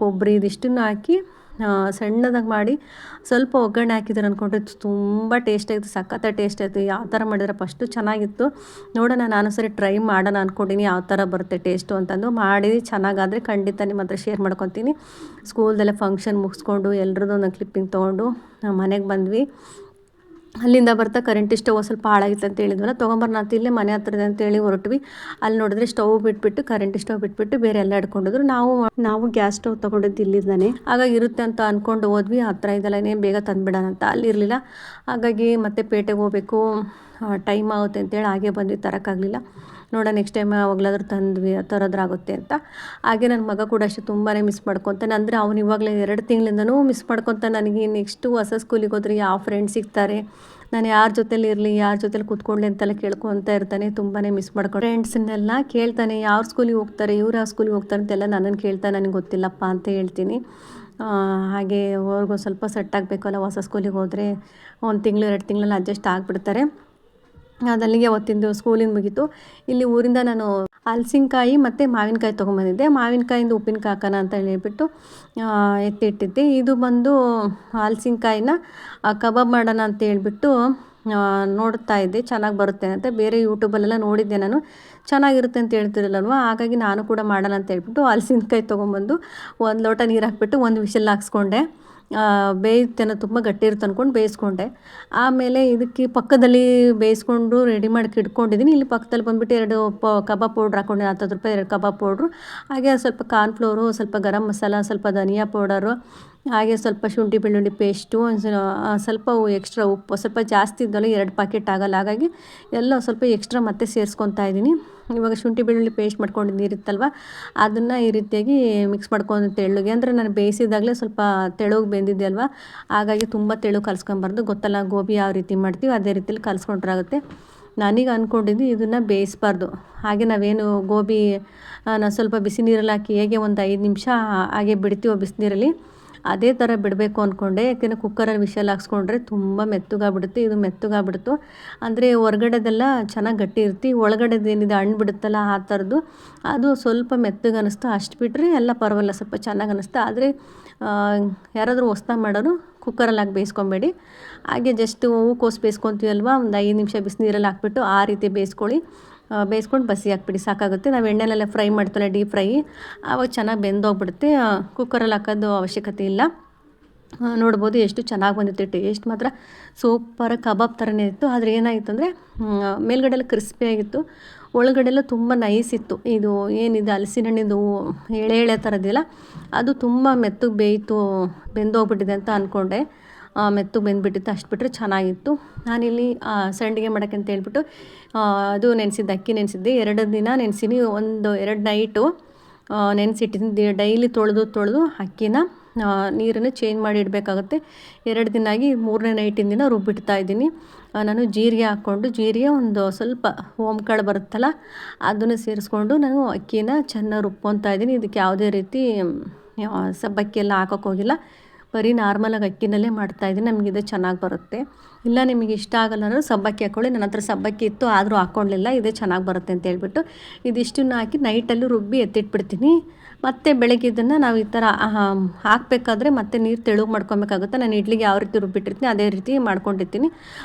ಕೊಬ್ಬರಿ ಇದಿಷ್ಟನ್ನು ಹಾಕಿ ಸಣ್ಣದಾಗಿ ಮಾಡಿ ಸ್ವಲ್ಪ ಒಗ್ಗರಣೆ ಹಾಕಿದ್ರು ಅಂದ್ಕೊಂಡ್ರೆ ತುಂಬ ಟೇಸ್ಟಾಗಿತ್ತು, ಸಖತ್ತಾಗಿ ಟೇಸ್ಟ್ ಆಯಿತು. ಯಾವ ಥರ ಮಾಡಿದ್ರೆ ಫಸ್ಟು ಚೆನ್ನಾಗಿತ್ತು. ನೋಡೋಣ, ನಾನು ಸರಿ ಟ್ರೈ ಮಾಡೋಣ ಅಂದ್ಕೊಂಡಿನಿ ಯಾವ ಥರ ಬರುತ್ತೆ ಟೇಸ್ಟು ಅಂತಂದು. ಮಾಡಿ ಚೆನ್ನಾಗಾದರೆ ಖಂಡಿತ ನಿಮ್ಮ ಹತ್ರ ಶೇರ್ ಮಾಡ್ಕೊತೀನಿ. ಸ್ಕೂಲ್ದಲ್ಲೇ ಫಂಕ್ಷನ್ ಮುಗಿಸ್ಕೊಂಡು ಎಲ್ರದ್ದು ಒಂದು ಕ್ಲಿಪ್ಪಿಂಗ್ ತೊಗೊಂಡು ಮನೆಗೆ ಬಂದ್ವಿ. ಅಲ್ಲಿಂದ ಬರ್ತಾ ಕರೆಂಟ್ ಸ್ಟವ್ ಸ್ವಲ್ಪ ಹಾಳಾಗಿತ್ತು ಅಂತ ಹೇಳಿದ್ವಲ್ಲ, ತೊಗೊಂಬರ್ನಾತು ಇಲ್ಲೇ ಮನೆ ಹತ್ರದೆ ಅಂತೇಳಿ ಹೊರಟ್ವಿ. ಅಲ್ಲಿ ನೋಡಿದ್ರೆ ಸ್ಟವ್ ಬಿಟ್ಬಿಟ್ಟು ಕರೆಂಟ್ ಸ್ಟವ್ ಬಿಟ್ಬಿಟ್ಟು ಬೇರೆ ಎಲ್ಲ ಇಟ್ಕೊಂಡಿದ್ರು. ನಾವು ಗ್ಯಾಸ್ ಸ್ಟವ್ ತೊಗೊಂಡಿದ್ದು ಇಲ್ಲಿದ್ದಾನೆ. ಹಾಗಾಗಿ ಇರುತ್ತೆ ಅಂತ ಅಂದ್ಕೊಂಡು ಹೋದ್ವಿ. ಹತ್ರ ಇದೆಲ್ಲ ಬೇಗ ತಂದುಬಿಡೋಣ ಅಂತ. ಅಲ್ಲಿರಲಿಲ್ಲ. ಹಾಗಾಗಿ ಮತ್ತೆ ಪೇಟೆಗೆ ಹೋಗಬೇಕು, ಟೈಮ್ ಆಗುತ್ತೆ ಅಂತೇಳಿ ಹಾಗೆ ಬಂದ್ವಿ, ತರೋಕ್ಕಾಗಲಿಲ್ಲ. ನೋಡೋಣ ನೆಕ್ಸ್ಟ್ ಟೈಮ್ ಯಾವಾಗಲಾದ್ರೂ ತರೋದ್ರಾಗುತ್ತೆ ಅಂತ. ಹಾಗೆ ನನ್ನ ಮಗ ಕೂಡ ಅಷ್ಟೇ ತುಂಬಾ ಮಿಸ್ ಮಾಡ್ಕೊತಾನೆ. ಅಂದರೆ ಅವ್ನು ಇವಾಗಲೇ 2 ತಿಂಗಳಿಂದನೂ ಮಿಸ್ ಮಾಡ್ಕೊತಾನೆ. ನನಗೆ ನೆಕ್ಸ್ಟು ಹೊಸ ಸ್ಕೂಲಿಗೆ ಹೋದ್ರೆ ಯಾವ ಫ್ರೆಂಡ್ಸ್ ಸಿಗ್ತಾರೆ, ನಾನು ಯಾರ ಜೊತೆಲಿ ಇರಲಿ, ಯಾರ ಜೊತೆಲಿ ಕೂತ್ಕೊಳ್ಳಿ ಅಂತೆಲ್ಲ ಕೇಳ್ಕೊತಾ ಇರ್ತಾನೆ. ತುಂಬಾ ಮಿಸ್ ಮಾಡ್ಕೊಂಡು ಫ್ರೆಂಡ್ಸನ್ನೆಲ್ಲ ಕೇಳ್ತಾನೆ, ಯಾವ ಸ್ಕೂಲಿಗೆ ಹೋಗ್ತಾರೆ, ಇವ್ರು ಯಾವ ಸ್ಕೂಲಿಗೆ ಹೋಗ್ತಾರೆ ಅಂತೆಲ್ಲ ನನ್ನನ್ನು ಕೇಳ್ತಾನೆ. ನನಗೆ ಗೊತ್ತಿಲ್ಲಪ್ಪ ಅಂತ ಹೇಳ್ತೀನಿ. ಹಾಗೆ ಅವ್ರಿಗೂ ಸ್ವಲ್ಪ ಸೆಟ್ ಆಗಬೇಕಲ್ಲ, ಹೊಸ ಸ್ಕೂಲಿಗೆ ಹೋದರೆ 1 ತಿಂಗಳು 2 ತಿಂಗಳಲ್ಲಿ ಅಡ್ಜಸ್ಟ್ ಆಗಿಬಿಡ್ತಾರೆ. ಅದಲ್ಲಿಗೆ ಅವತ್ತಿಂದು ಸ್ಕೂಲಿಂದ ಮುಗೀತು. ಇಲ್ಲಿ ಊರಿಂದ ನಾನು ಹಲಸಿನಕಾಯಿ ಮತ್ತು ಮಾವಿನಕಾಯಿ ತೊಗೊಂಬಂದಿದ್ದೆ. ಮಾವಿನಕಾಯಿಂದ ಉಪ್ಪಿನಕಾಯಿ ಹಾಕೋಣ ಅಂತ ಹೇಳಿಬಿಟ್ಟು ಎತ್ತಿಟ್ಟಿದ್ದೆ. ಇದು ಬಂದು ಹಲಸಿನಕಾಯಿನ ಕಬಾಬ್ ಮಾಡೋಣ ಅಂತ ಹೇಳ್ಬಿಟ್ಟು ನೋಡ್ತಾ ಇದ್ದೆ, ಚೆನ್ನಾಗಿ ಬರುತ್ತೆ ಅಂತ. ಬೇರೆ ಯೂಟ್ಯೂಬಲ್ಲೆಲ್ಲ ನೋಡಿದ್ದೆ ನಾನು, ಚೆನ್ನಾಗಿರುತ್ತೆ ಅಂತ ಹೇಳ್ತಿರಲ್ವ. ಹಾಗಾಗಿ ನಾನು ಕೂಡ ಮಾಡೋಣ ಅಂತ ಹೇಳ್ಬಿಟ್ಟು ಹಲಸಿನಕಾಯಿ ತೊಗೊಂಬಂದು 1 ಲೋಟ ನೀರು ಹಾಕ್ಬಿಟ್ಟು 1 ವಿಷಲ್ ಹಾಕ್ಸ್ಕೊಂಡೆ. ಬೇಯುತ್ತೇನೋ, ತುಂಬ ಗಟ್ಟಿ ಇರುತ್ತೆ ಅಂದ್ಕೊಂಡು ಬೇಯಿಸ್ಕೊಂಡೆ. ಆಮೇಲೆ ಇದಕ್ಕೆ ಪಕ್ಕದಲ್ಲಿ ಬೇಯಿಸ್ಕೊಂಡು ರೆಡಿ ಮಾಡಿ ಇಟ್ಕೊಂಡಿದ್ದೀನಿ. ಇಲ್ಲಿ ಪಕ್ಕದಲ್ಲಿ ಬಂದುಬಿಟ್ಟು 2 ಕಬಾಬ್ ಪೌಡ್ರ್ ಹಾಕ್ಕೊಂಡೆ, 40 ರೂಪಾಯಿ 2 ಕಬಾಬ್ ಪೌಡ್ರು. ಹಾಗೆ ಸ್ವಲ್ಪ ಕಾರ್ನ್ಫ್ಲೋರು, ಸ್ವಲ್ಪ ಗರಂ ಮಸಾಲ, ಸ್ವಲ್ಪ ಧನಿಯಾ ಪೌಡರು, ಹಾಗೆ ಸ್ವಲ್ಪ ಶುಂಠಿ ಬೆಳ್ಳುಳ್ಳಿ ಪೇಸ್ಟು, ಸ್ವಲ್ಪ ಎಕ್ಸ್ಟ್ರಾ ಉಪ್ಪು, ಸ್ವಲ್ಪ ಜಾಸ್ತಿ ಇದ್ದಲ್ಲ 2 ಪ್ಯಾಕೆಟ್ ಆಗೋಲ್ಲ. ಹಾಗಾಗಿ ಎಲ್ಲ ಸ್ವಲ್ಪ ಎಕ್ಸ್ಟ್ರಾ ಮತ್ತೆ ಸೇರಿಸ್ಕೊತಾ ಇದ್ದೀನಿ. ಇವಾಗ ಶುಂಠಿ ಬೆಳ್ಳುಳ್ಳಿ ಪೇಸ್ಟ್ ಮಾಡ್ಕೊಂಡಿದ್ದು ಇರುತ್ತಲ್ವ, ಅದನ್ನು ಈ ರೀತಿಯಾಗಿ ಮಿಕ್ಸ್ ಮಾಡ್ಕೊಂಡು ತೆಳ್ಳಗೆ, ಅಂದರೆ ನಾನು ಬೇಯಿಸಿದಾಗಲೇ ಸ್ವಲ್ಪ ತೆಳುಗೆ ಬೆಂದಿದ್ದೆ ಅಲ್ವ, ಹಾಗಾಗಿ ತುಂಬ ತೆಳು ಕಲಿಸ್ಕೊಂಬಾರ್ದು. ಗೊತ್ತಲ್ಲ ಗೋಬಿ ಯಾವ ರೀತಿ ಮಾಡ್ತೀವಿ ಅದೇ ರೀತಿಯಲ್ಲಿ ಕಲಿಸ್ಕೊಂಡ್ರಾಗುತ್ತೆ. ನನಗೆ ಅಂದ್ಕೊಂಡಿದ್ದು ಇದನ್ನು ಬೇಯಿಸಬಾರ್ದು. ಹಾಗೆ ನಾವೇನು ಗೋಬಿ ಸ್ವಲ್ಪ ಬಿಸಿ ನೀರಲ್ಲಿ ಹಾಕಿ ಹೇಗೆ ಒಂದು 5 ನಿಮಿಷ ಹಾಗೆ ಬಿಡ್ತೀವೋ ಬಿಸಿನೀರಲ್ಲಿ, ಅದೇ ಥರ ಬಿಡಬೇಕು ಅಂದ್ಕೊಂಡೆ. ಯಾಕೆಂದರೆ ಕುಕ್ಕರಲ್ಲಿ ವಿಷಲ್ ಹಾಕ್ಸ್ಕೊಂಡ್ರೆ ತುಂಬ ಮೆತ್ತಗಾಗ್ಬಿಡುತ್ತೆ. ಇದು ಮೆತ್ತಗಾಗ್ಬಿಡ್ತು. ಅಂದರೆ ಹೊರ್ಗಡೆದೆಲ್ಲ ಚೆನ್ನಾಗಿ ಗಟ್ಟಿ ಇರ್ತಿ, ಒಳಗಡೆದೇನಿದೆ ಹಣ್ಣು ಬಿಡುತ್ತಲ್ಲ ಆ ಥರದ್ದು ಅದು ಸ್ವಲ್ಪ ಮೆತ್ತಗೆ ಅನ್ನಿಸ್ತು. ಅಷ್ಟು ಬಿಟ್ಟರೆ ಎಲ್ಲ ಪರವಾಗಿಲ್ಲ, ಸ್ವಲ್ಪ ಚೆನ್ನಾಗಿ ಅನ್ನಿಸ್ತು. ಆದರೆ ಯಾರಾದರೂ ಹೊಸ್ದಾಗಿ ಮಾಡೋರು ಕುಕ್ಕರಲ್ಲಿ ಹಾಕಿ ಬೇಯಿಸ್ಕೊಬೇಡಿ. ಹಾಗೆ ಜಸ್ಟ್ ಹೂಕೋಸು ಬೇಯಿಸ್ಕೊತೀವಲ್ವ, ಒಂದು 5 ನಿಮಿಷ ಬಿಸಿನೀರಲ್ಲಿ ಹಾಕ್ಬಿಟ್ಟು ಆ ರೀತಿ ಬೇಯಿಸ್ಕೊಂಡು ಬಸಿ ಹಾಕ್ಬಿಡಿ, ಸಾಕಾಗುತ್ತೆ. ನಾವು ಎಣ್ಣೆಲೆಲ್ಲ ಫ್ರೈ ಮಾಡ್ತೀವಲ್ಲ, ಡೀಪ್ ಫ್ರೈ, ಆವಾಗ ಚೆನ್ನಾಗಿ ಬೆಂದೋಗ್ಬಿಡುತ್ತೆ. ಕುಕ್ಕರಲ್ಲಿ ಹಾಕೋದು ಅವಶ್ಯಕತೆ ಇಲ್ಲ. ನೋಡ್ಬೋದು ಎಷ್ಟು ಚೆನ್ನಾಗಿ ಬಂದಿತ್ತು. ಟೇಸ್ಟ್ ಮಾತ್ರ ಸೂಪರಾಗಿ ಕಬಾಬ್ ಥರನೇ ಇತ್ತು. ಆದರೆ ಏನಾಗಿತ್ತು ಅಂದರೆ ಮೇಲ್ಗಡೆ ಎಲ್ಲ ಕ್ರಿಸ್ಪಿಯಾಗಿತ್ತು, ಒಳಗಡೆಲ್ಲ ತುಂಬ ನೈಸ್ ಇತ್ತು. ಇದು ಏನಿದೆ ಹಲಸಿನ ಹಣ್ಣಿಂದು ಎಳೆ ಥರದ್ದಿಲ್ಲ, ಅದು ತುಂಬ ಮೆತ್ತಗೆ ಬೆಂದೋಗ್ಬಿಟ್ಟಿದೆ ಅಂತ ಅಂದ್ಕೊಂಡೆ. ಮೆತ್ತಗೆ ಬೆಂದ್ಬಿಟ್ಟಿತ್ತು. ಅಷ್ಟು ಬಿಟ್ಟರೆ ಚೆನ್ನಾಗಿತ್ತು. ನಾನಿಲ್ಲಿ ಸಂಡಿಗೆ ಮಾಡೋಕ್ಕೆ ಅಂತ ಹೇಳ್ಬಿಟ್ಟು ಅದು ಅಕ್ಕಿ ನೆನೆಸಿದ್ದೆ. 2 ದಿನ ನೆನೆಸಿನಿ, 2 ನೈಟು ನೆನೆಸಿಟ್ಟಿದ್ದೀನಿ. ಡೈಲಿ ತೊಳೆದು ಅಕ್ಕಿನ ನೀರನ್ನು ಚೇಂಜ್ ಮಾಡಿ ಇಡಬೇಕಾಗುತ್ತೆ. 2 ದಿನ ಆಗಿ 3ನೇ ನೈಟಿನ ದಿನ ರುಬ್ಬಿಡ್ತಾ ಇದ್ದೀನಿ. ನಾನು ಜೀರಿಗೆ ಹಾಕ್ಕೊಂಡು, ಜೀರಿಗೆ ಒಂದು ಸ್ವಲ್ಪ ಓಂಕಾಳು ಬರುತ್ತಲ್ಲ ಅದನ್ನು ಸೇರಿಸ್ಕೊಂಡು ನಾನು ಅಕ್ಕಿನ ಚೆನ್ನಾಗಿ ರುಬ್ಕೊತಾ ಇದ್ದೀನಿ. ಇದಕ್ಕೆ ಯಾವುದೇ ರೀತಿ ಸಬ್ಬಕ್ಕಿ ಎಲ್ಲ ಹಾಕೋಕ್ಕೋಗಿಲ್ಲ, ಬರೀ ನಾರ್ಮಲಾಗಿ ಅಕ್ಕಿನಲ್ಲೇ ಮಾಡ್ತಾಯಿದ್ದೀನಿ. ನಮಗಿದು ಚೆನ್ನಾಗಿ ಬರುತ್ತೆ. ಇಲ್ಲ ನಿಮಗೆ ಇಷ್ಟ ಆಗಲ್ಲ ಅಂದರೆ ಸಬ್ಬಕ್ಕಿ ಹಾಕ್ಕೊಳ್ಳಿ. ನನ್ನ ಹತ್ರ ಸಬ್ಬಕ್ಕಿ ಇತ್ತು ಆದರೂ ಹಾಕ್ಕೊಳ್ಳಿಲ್ಲ, ಇದೇ ಚೆನ್ನಾಗಿ ಬರುತ್ತೆ ಅಂತ ಹೇಳ್ಬಿಟ್ಟು ಇದಿಷ್ಟನ್ನು ಹಾಕಿ ನೈಟಲ್ಲಿ ರುಬ್ಬಿ ಎತ್ತಿಟ್ಬಿಡ್ತೀನಿ. ಮತ್ತು ಬೆಳಗ್ಗೆ ಇದನ್ನು ನಾವು ಈ ಥರ ಹಾಕಬೇಕಾದ್ರೆ ಮತ್ತೆ ನೀರು ತೆಳುಗೆ ಮಾಡ್ಕೊಬೇಕಾಗುತ್ತೆ. ನಾನು ಇಡ್ಲಿಗೆ ಯಾವ ರೀತಿ ರುಬ್ಬಿಟ್ಟಿರ್ತೀನಿ ಅದೇ ರೀತಿ ಮಾಡ್ಕೊಂಡಿರ್ತೀನಿ.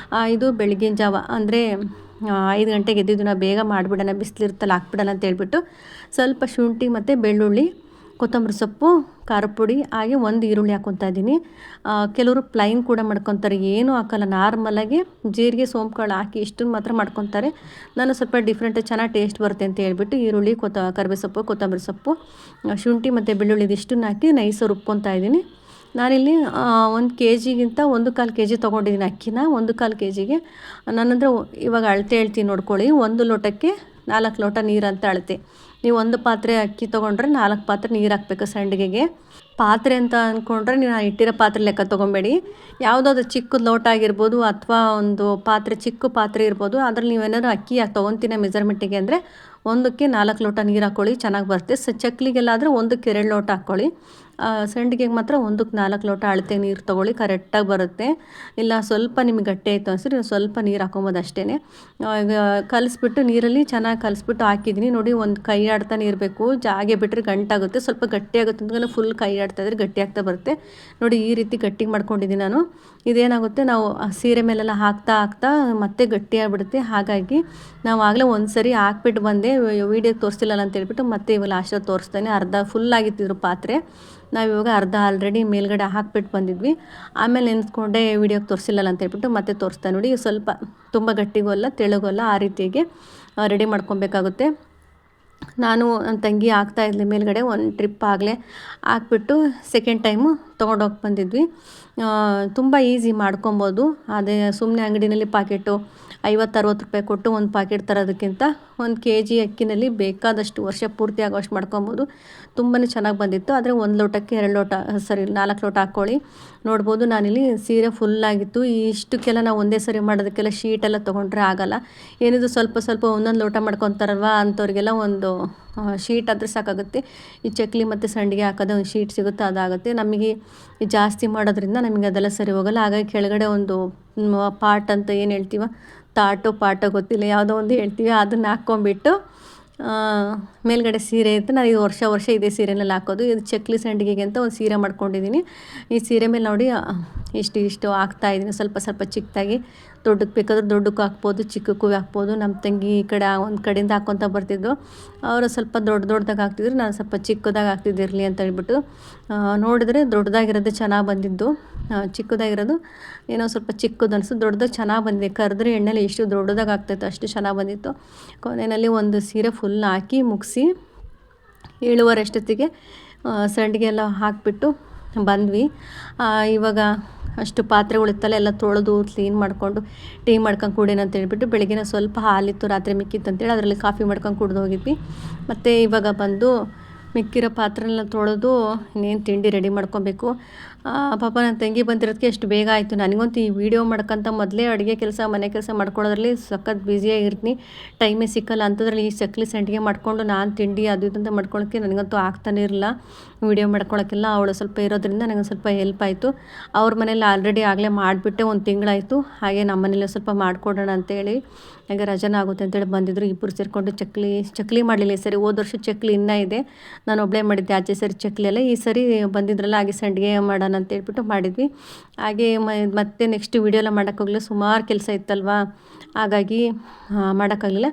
ಇದು ಬೆಳಗಿನ ಜಾವ ಅಂದರೆ 5 ಗಂಟೆಗೆ ಎದ್ದಿದ್ದು, ನಾವು ಬೇಗ ಮಾಡಿಬಿಡೋಣ, ಬಿಸಿಲಿರುತ್ತಲ್ಲ ಹಾಕ್ಬಿಡೋಣ ಅಂತ ಹೇಳ್ಬಿಟ್ಟು ಸ್ವಲ್ಪ ಶುಂಠಿ ಮತ್ತು ಬೆಳ್ಳುಳ್ಳಿ, ಕೊತ್ತಂಬರಿ ಸೊಪ್ಪು, ಖಾರದ ಪುಡಿ, ಹಾಗೆ 1 ಈರುಳ್ಳಿ ಹಾಕ್ಕೊತಾ ಇದ್ದೀನಿ. ಕೆಲವರು ಪ್ಲೈನ್ ಕೂಡ ಮಾಡ್ಕೊತಾರೆ, ಏನೂ ಹಾಕಲ್ಲ, ನಾರ್ಮಲಾಗಿ ಜೀರಿಗೆ ಸೋಂಪುಕಾಳು ಹಾಕಿ ಇಷ್ಟನ್ನು ಮಾತ್ರ ಮಾಡ್ಕೊತಾರೆ. ನಾನು ಸ್ವಲ್ಪ ಡಿಫ್ರೆಂಟಾಗಿ ಚೆನ್ನಾಗಿ ಟೇಸ್ಟ್ ಬರುತ್ತೆ ಅಂತ ಹೇಳ್ಬಿಟ್ಟು ಈರುಳ್ಳಿ, ಕರಿಬೇವು ಸೊಪ್ಪು, ಕೊತ್ತಂಬರಿ ಸೊಪ್ಪು, ಶುಂಠಿ ಮತ್ತು ಬೆಳ್ಳುಳ್ಳಿ ಇದಿಷ್ಟನ್ನು ಹಾಕಿ ನೈಸಾಗಿ ರುಬ್ಕೊತಾ ಇದ್ದೀನಿ. ನಾನಿಲ್ಲಿ 1 kgಗಿಂತ 1/4 kg ತೊಗೊಂಡಿದ್ದೀನಿ ಅಕ್ಕಿನ. 1/4 kgಗೆ ನಾನಂದರೆ ಇವಾಗ ಅಳತೆ ಹೇಳ್ತೀನಿ ನೋಡ್ಕೊಳ್ಳಿ. 1 ಲೋಟಕ್ಕೆ 4 ಲೋಟ ನೀರು ಅಂತ ಅಳತೆ. ನೀವು 1 ಪಾತ್ರೆ ಅಕ್ಕಿ ತೊಗೊಂಡ್ರೆ 4 ಪಾತ್ರೆ ನೀರು ಹಾಕಬೇಕು ಸಂಡಿಗೆಗೆ. ಪಾತ್ರೆ ಅಂತ ಅಂದ್ಕೊಂಡ್ರೆ ನೀವು ಇಟ್ಟಿರೋ ಪಾತ್ರೆ ಲೆಕ್ಕ ತೊಗೊಬೇಡಿ. ಯಾವುದಾದ್ರು ಚಿಕ್ಕದು ಲೋಟ ಆಗಿರ್ಬೋದು ಅಥವಾ ಒಂದು ಪಾತ್ರೆ, ಚಿಕ್ಕ ಪಾತ್ರೆ ಇರ್ಬೋದು, ಅದ್ರಲ್ಲಿ ನೀವೇನಾದ್ರು ಅಕ್ಕಿ ತೊಗೊತೀನ ಮೆಜರ್ಮೆಂಟಿಗೆ ಅಂದರೆ 1ಕ್ಕೆ 4 ಲೋಟ ನೀರು ಹಾಕ್ಕೊಳ್ಳಿ, ಚೆನ್ನಾಗಿ ಬರುತ್ತೆ. ಚಕ್ಲಿಗೆಲ್ಲ ಆದರೆ 1ಕ್ಕೆ 2 ಲೋಟ ಹಾಕ್ಕೊಳ್ಳಿ. ಸಂಡಿಗೆಗೆ ಮಾತ್ರ 1ಕ್ಕೆ 4 ಲೋಟ ಅಳತೆ ನೀರು ತೊಗೊಳ್ಳಿ, ಕರೆಕ್ಟಾಗಿ ಬರುತ್ತೆ. ಇಲ್ಲ ಸ್ವಲ್ಪ ನಿಮಗೆ ಗಟ್ಟಿ ಆಯಿತು ಅನಿಸಿದ್ರೆ ಸ್ವಲ್ಪ ನೀರು ಹಾಕೊಬೋದು ಅಷ್ಟೇ. ಈಗ ಕಲಿಸ್ಬಿಟ್ಟು ನೀರಲ್ಲಿ ಚೆನ್ನಾಗಿ ಕಲಿಸ್ಬಿಟ್ಟು ಹಾಕಿದ್ದೀನಿ ನೋಡಿ. ಒಂದು ಕೈ ಆಡ್ತಾನೆ ಇರಬೇಕು, ಜಾಗೆ ಬಿಟ್ಟರೆ ಗಂಟಾಗುತ್ತೆ. ಸ್ವಲ್ಪ ಗಟ್ಟಿ ಆಗುತ್ತೆ ಅಂತ ಫುಲ್ ಕೈ ಆಡ್ತಾಯಿದ್ರೆ ಗಟ್ಟಿ ಆಗ್ತಾ ಬರುತ್ತೆ ನೋಡಿ. ಈ ರೀತಿ ಗಟ್ಟಿಗೆ ಮಾಡ್ಕೊಂಡಿದ್ದೀನಿ ನಾನು. ಇದೇನಾಗುತ್ತೆ, ನಾವು ಸೀರೆ ಮೇಲೆಲ್ಲ ಹಾಕ್ತಾ ಮತ್ತೆ ಗಟ್ಟಿ ಆಗಿಬಿಡುತ್ತೆ. ಹಾಗಾಗಿ ನಾವು ಆಗಲೇ ಒಂದು ಸರಿ ಹಾಕ್ಬಿಟ್ಟು ಬಂದೆ, ವೀಡಿಯೋಗೆ ತೋರಿಸ್ತಿಲ್ಲಲ್ಲ ಅಂತ ಹೇಳ್ಬಿಟ್ಟು ಮತ್ತೆ ಇವಾಗ ಲಾಸ್ಟಲ್ಲಿ ತೋರಿಸ್ತಾನೆ. ಅರ್ಧ ಫುಲ್ ಆಗಿತ್ತಿದ್ರು ಪಾತ್ರೆ, ನಾವಿವಾಗ ಅರ್ಧ ಆಲ್ರೆಡಿ ಮೇಲ್ಗಡೆ ಹಾಕ್ಬಿಟ್ಟು ಬಂದಿದ್ವಿ. ಆಮೇಲೆ ನೆನೆಸ್ಕೊಂಡೆ ವೀಡಿಯೋಗೆ ತೋರಿಸಿಲ್ಲಲ್ಲ ಅಂತ ಹೇಳ್ಬಿಟ್ಟು ಮತ್ತೆ ತೋರಿಸ್ತಾ ನೋಡಿ. ಸ್ವಲ್ಪ ತುಂಬ ಗಟ್ಟಿಗೂ ಅಲ್ಲ ತೆಳುಗೂ ಅಲ್ಲ, ಆ ರೀತಿಯಾಗಿ ರೆಡಿ ಮಾಡ್ಕೊಬೇಕಾಗುತ್ತೆ. ನಾನು ನನ್ನ ತಂಗಿ ಹಾಕ್ತಾಯಿದ್ಲಿ ಮೇಲ್ಗಡೆ ಒಂದು ಟ್ರಿಪ್ ಆಗಲೇ ಹಾಕ್ಬಿಟ್ಟು ಸೆಕೆಂಡ್ ಟೈಮು ತೊಗೊಂಡೋಗಿ ಬಂದಿದ್ವಿ. ತುಂಬ ಈಸಿ ಮಾಡ್ಕೊಬೋದು. ಅದೇ ಸುಮ್ಮನೆ ಅಂಗಡಿನಲ್ಲಿ ಪಾಕೆಟು 50-60 ರೂಪಾಯಿ ಕೊಟ್ಟು ಒಂದು ಪಾಕೆಟ್ ತರೋದಕ್ಕಿಂತ 1 kg ಅಕ್ಕಿನಲ್ಲಿ ಬೇಕಾದಷ್ಟು ವರ್ಷ ಪೂರ್ತಿ ಆಗೋಷ್ಟು ಮಾಡ್ಕೊಬೋದು. ತುಂಬಾ ಚೆನ್ನಾಗಿ ಬಂದಿತ್ತು. ಆದರೆ 1 ಲೋಟಕ್ಕೆ 2 ಲೋಟ 4 ಲೋಟ ಹಾಕ್ಕೊಳ್ಳಿ. ನೋಡ್ಬೋದು ನಾನಿಲ್ಲಿ ಸೀರೆ ಫುಲ್ಲಾಗಿತ್ತು. ಇಷ್ಟಕ್ಕೆಲ್ಲ ನಾವು ಒಂದೇ ಸರಿ ಮಾಡೋದಕ್ಕೆಲ್ಲ ಶೀಟೆಲ್ಲ ತೊಗೊಂಡ್ರೆ ಆಗೋಲ್ಲ. ಏನಿದು ಸ್ವಲ್ಪ ಒಂದೊಂದು ಲೋಟ ಮಾಡ್ಕೊತಾರಲ್ವ ಅಂಥವ್ರಿಗೆಲ್ಲ ಒಂದು ಶೀಟ್ ಆದರೆ ಸಾಕಾಗುತ್ತೆ. ಈ ಚಕ್ಲಿ ಮತ್ತು ಸಂಡಿಗೆ ಹಾಕೋದು ಒಂದು ಶೀಟ್ ಸಿಗುತ್ತೆ, ಅದಾಗುತ್ತೆ. ನಮಗೆ ಜಾಸ್ತಿ ಮಾಡೋದ್ರಿಂದ ನಮಗೆ ಅದೆಲ್ಲ ಸರಿ ಹೋಗೋಲ್ಲ. ಹಾಗಾಗಿ ಕೆಳಗಡೆ ಒಂದು ಪಾಟ್ ಅಂತ ಏನು ಹೇಳ್ತೀವ, ಪಾಟೋ ಗೊತ್ತಿಲ್ಲ, ಯಾವುದೋ ಒಂದು ಹೇಳ್ತೀವಿ, ಅದನ್ನು ಹಾಕ್ಕೊಂಬಿಟ್ಟು ಮೇಲ್ಗಡೆ ಸೀರೆ ಇತ್ತು. ನಾನು ಇದು ವರ್ಷ ಇದೇ ಸೀರೆನಲ್ಲಿ ಹಾಕೋದು. ಇದು ಚಕ್ಲಿ ಸಂಡಿಗೆಗೆ ಅಂತ ಒಂದು ಸೀರೆ ಮಾಡ್ಕೊಂಡಿದ್ದೀನಿ. ಈ ಸೀರೆ ಮೇಲೆ ನೋಡಿ ಇಷ್ಟು ಹಾಕ್ತಾಯಿದ್ದೀನಿ. ಸ್ವಲ್ಪ ಚಿಕ್ಕದಾಗಿ, ದೊಡ್ಡಕ್ಕೆ ಬೇಕಾದ್ರೆ ದೊಡ್ಡಕ್ಕೂ ಹಾಕ್ಬೋದು, ಚಿಕ್ಕಕ್ಕೂ ಹಾಕ್ಬೋದು. ನಮ್ಮ ತಂಗಿ ಈ ಕಡೆ ಒಂದು ಕಡೆಯಿಂದ ಹಾಕ್ಕೊತ ಬರ್ತಿದ್ದು, ಅವರು ಸ್ವಲ್ಪ ದೊಡ್ಡದಾಗಿ ಹಾಕ್ತಿದ್ರು, ನಾನು ಸ್ವಲ್ಪ ಚಿಕ್ಕದಾಗಿ ಹಾಕ್ತಿದ್ದಿರಲಿ ಅಂತ ಹೇಳ್ಬಿಟ್ಟು. ನೋಡಿದ್ರೆ ದೊಡ್ಡದಾಗಿರೋದು ಚೆನ್ನಾಗಿ ಬಂದಿದ್ದು, ಚಿಕ್ಕದಾಗಿರೋದು ಏನೋ ಸ್ವಲ್ಪ ಚಿಕ್ಕದು ಅನಿಸು. ದೊಡ್ಡದಾಗಿ ಚೆನ್ನಾಗಿ ಬಂದಿದೆ. ಕರೆದ್ರೆ ಎಣ್ಣೆಲಿ ಎಷ್ಟು ದೊಡ್ಡದಾಗಿ ಆಗ್ತಾಯಿತ್ತು ಅಷ್ಟು ಚೆನ್ನಾಗಿ ಬಂದಿತ್ತು. ಕೊನೆಯಲ್ಲಿ ಒಂದು ಸೀರೆ ಫುಲ್ ಹಾಕಿ ಮುಗಿಸಿ 7:30 ಅಷ್ಟೊತ್ತಿಗೆ ಸಂಡಿಗೆ ಎಲ್ಲ ಹಾಕಿಬಿಟ್ಟು ಬಂದ್ವಿ. ಇವಾಗ ಅಷ್ಟು ಪಾತ್ರೆಗಳಿತ್ತಲ್ಲ ಎಲ್ಲ ತೊಳೆದು ಕ್ಲೀನ್ ಮಾಡಿಕೊಂಡು ಟೀ ಮಾಡ್ಕೊಂಡು ಕುಡೀನಿ ಅಂತ ಹೇಳ್ಬಿಟ್ಟು, ಬೆಳಗ್ಗಿನ ಸ್ವಲ್ಪ ಹಾಲಿತ್ತು ರಾತ್ರಿ ಮಿಕ್ಕಿತ್ತು ಅಂತೇಳಿ ಅದರಲ್ಲಿ ಕಾಫಿ ಮಾಡ್ಕೊಂಡು ಕುಡ್ದು ಹೋಗಿದ್ವಿ. ಮತ್ತು ಇವಾಗ ಬಂದು ಮಿಕ್ಕಿರೋ ಪಾತ್ರೆಲ್ಲ ತೊಳೆದು ಇನ್ನೇನು ತಿಂಡಿ ರೆಡಿ ಮಾಡ್ಕೊಬೇಕು. ಪಾಪ ನನ್ನ ತಂಗಿ ಬಂದಿರೋದಕ್ಕೆ ಎಷ್ಟು ಬೇಗ ಆಯಿತು. ನನಗಂತೂ ಈ ವಿಡಿಯೋ ಮಾಡ್ಕೊಂತ ಮೊದಲೇ ಅಡುಗೆ ಕೆಲಸ ಮನೆ ಕೆಲಸ ಮಾಡ್ಕೊಳ್ಳೋದ್ರಲ್ಲಿ ಸಖತ್ ಬ್ಯುಸಿಯಾಗಿರ್ತೀನಿ, ಟೈಮೇ ಸಿಕ್ಕಲ್ಲ. ಅಂಥದ್ರಲ್ಲಿ ಈ ಚಕ್ಲಿ ಸಂಡಿಗೆ ಮಾಡಿಕೊಂಡು ನಾನು ತಿಂಡಿ ಅದು ಇದು ಅಂತ ಮಾಡ್ಕೊಳ್ಳೋಕ್ಕೆ ನನಗಂತೂ ಆಗ್ತಾನೆ ಇರಲಿಲ್ಲ. ವಿಡಿಯೋ ಮಾಡ್ಕೊಳ್ಳೋಕ್ಕೆಲ್ಲ ಅವಳು ಸ್ವಲ್ಪ ಇರೋದ್ರಿಂದ ನನಗೆ ಸ್ವಲ್ಪ ಹೆಲ್ಪ್ ಆಯಿತು. ಅವ್ರ ಮನೇಲಿ ಆಲ್ರೆಡಿ ಆಗಲೇ ಮಾಡಿಬಿಟ್ಟೆ 1 ತಿಂಗಳಾಯಿತು. ಹಾಗೆ ನಮ್ಮ ಮನೇಲಿ ಸ್ವಲ್ಪ ಮಾಡಿಕೊಡೋಣ ಅಂತೇಳಿ, ಹಾಗೆ ರಜನ ಆಗುತ್ತೆ ಅಂತೇಳಿ ಬಂದಿದ್ದರು. ಇಬ್ಬರು ಸೇರಿಕೊಂಡು ಚಕ್ಲಿ ಮಾಡಲಿಲ್ಲ ಈ ಸರಿ. ಹೋದ ವರ್ಷ ಚಕ್ಲಿ ಇನ್ನೂ ಇದೆ, ನಾನು ಒಬ್ಬಳೇ ಮಾಡಿದ್ದೆ. ಆಚೆ ಸರಿ ಚಕ್ಲಿ ಎಲ್ಲ, ಈ ಸರಿ ಬಂದಿದ್ರಲ್ಲ ಹಾಗೆ ಸಂಡಿಗೆ ಮಾಡೋಣ ಅಂತ ಹೇಳ್ಬಿಟ್ಟು ಮಾಡಿದ್ವಿ. ಹಾಗೆ ಮತ್ತೆ ನೆಕ್ಸ್ಟ್ ವೀಡಿಯೋ ಎಲ್ಲ ಮಾಡೋಕ್ಕಾಗಲಿಲ್ಲ, ಸುಮಾರು ಕೆಲಸ ಇತ್ತಲ್ವಾ, ಹಾಗಾಗಿ ಮಾಡೋಕ್ಕಾಗಲಿಲ್ಲ.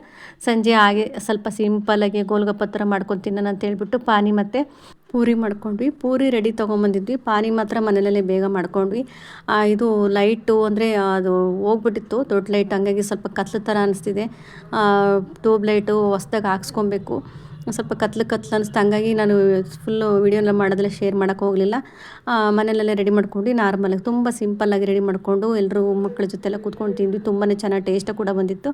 ಸಂಜೆ ಹಾಗೆ ಸ್ವಲ್ಪ ಸಿಂಪಲ್ಲಾಗಿ ಗೋಲ್ಗಪ್ಪ ಥರ ಮಾಡ್ಕೊಂಡು ತಿನ್ನೋಣ ಅಂತ ಹೇಳ್ಬಿಟ್ಟು ಪಾನಿ ಮತ್ತು ಪೂರಿ ಮಾಡ್ಕೊಂಡ್ವಿ. ಪೂರಿ ರೆಡಿ ತೊಗೊಂಬಂದಿದ್ವಿ, ಪಾನಿ ಮಾತ್ರ ಮನೆಯಲ್ಲೇ ಬೇಗ ಮಾಡ್ಕೊಂಡ್ವಿ. ಇದು ಲೈಟು ಅಂದರೆ ಅದು ಹೋಗ್ಬಿಟ್ಟಿತ್ತು, ದೊಡ್ಡ ಲೈಟ್, ಹಂಗಾಗಿ ಸ್ವಲ್ಪ ಕತ್ಲು ಥರ ಅನಿಸ್ತಿದೆ. ಟ್ಯೂಬ್ ಲೈಟು ಹೊಸ್ದಾಗಿ ಹಾಕ್ಸ್ಕೊಬೇಕು. ಸ್ವಲ್ಪ ಕತ್ಲು ಅನಿಸ್ತು, ಹಂಗಾಗಿ ನಾನು ಫುಲ್ಲು ವೀಡಿಯೋನ ಮಾಡೋದೆಲ್ಲ ಶೇರ್ ಮಾಡೋಕ್ಕೆ ಹೋಗಲಿಲ್ಲ. ಮನೆಯಲ್ಲೇ ರೆಡಿ ಮಾಡ್ಕೊಂಡು ನಾರ್ಮಲಾಗಿ ತುಂಬ ಸಿಂಪಲ್ಲಾಗಿ ರೆಡಿ ಮಾಡಿಕೊಂಡು ಎಲ್ಲರೂ ಮಕ್ಕಳ ಜೊತೆಲ್ಲ ಕೂತ್ಕೊಂಡು ತಿಂದ್ವಿ. ತುಂಬಾ ಚೆನ್ನಾಗಿ ಟೇಸ್ಟ್ ಕೂಡ ಬಂದಿತ್ತು.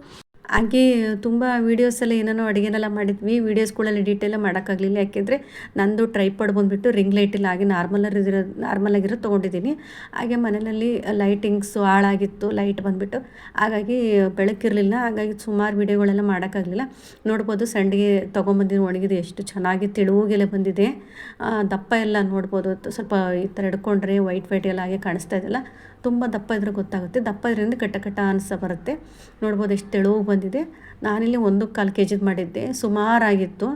ಹಾಗೆ ತುಂಬ ವೀಡಿಯೋಸಲ್ಲಿ ಏನೇನೋ ಅಡುಗೆನೆಲ್ಲ ಮಾಡಿದ್ವಿ. ವೀಡಿಯೋಸ್ಗಳಲ್ಲಿ ಡೀಟೇಲಾಗಿ ಮಾಡೋಕ್ಕಾಗಲಿಲ್ಲ, ಯಾಕೆಂದರೆ ನಂದು ಟ್ರೈಪಾಡ್ ಬಂದುಬಿಟ್ಟು ರಿಂಗ್ ಲೈಟಿಲ್ಲ, ಹಾಗೆ ನಾರ್ಮಲಾಗಿರೋದು ತೊಗೊಂಡಿದ್ದೀನಿ. ಹಾಗೆ ಮನೆಯಲ್ಲಿ ಲೈಟಿಂಗ್ಸು ಹಾಳಾಗಿತ್ತು, ಲೈಟ್ ಬಂದುಬಿಟ್ಟು, ಹಾಗಾಗಿ ಬೆಳಕಿರಲಿಲ್ಲ. ಹಾಗಾಗಿ ಸುಮಾರು ವೀಡಿಯೋಗಳೆಲ್ಲ ಮಾಡೋಕ್ಕಾಗಲಿಲ್ಲ. ನೋಡ್ಬೋದು ಸಂಡಿಗೆ ತೊಗೊಂಬಂದಿದ್ದು ಒಣಗಿದೆ, ಎಷ್ಟು ಚೆನ್ನಾಗಿ ತೆಳುವಾಗೆಲ್ಲ ಬಂದಿದೆ. ದಪ್ಪ ಎಲ್ಲ ನೋಡ್ಬೋದು, ಸ್ವಲ್ಪ ಈ ಥರ ಹಿಡ್ಕೊಂಡ್ರೆ ವೈಟ್ ಎಲ್ಲ ಹಾಗೆ ಕಾಣಿಸ್ತಾ ಇದೆಯಲ್ಲ, ತುಂಬ ದಪ್ಪ ಇದ್ರೆ ಗೊತ್ತಾಗುತ್ತೆ. ದಪ್ಪ ಇದರಿಂದ ಕಟ್ಟ ಅನಿಸ್ತಾ ಬರುತ್ತೆ. ನೋಡ್ಬೋದು ಎಷ್ಟು ತೆಳುವು ಬಂದಿದೆ. ನಾನಿಲ್ಲಿ 1.25 kg ಮಾಡಿದ್ದೆ, ಸುಮಾರಾಗಿತ್ತು,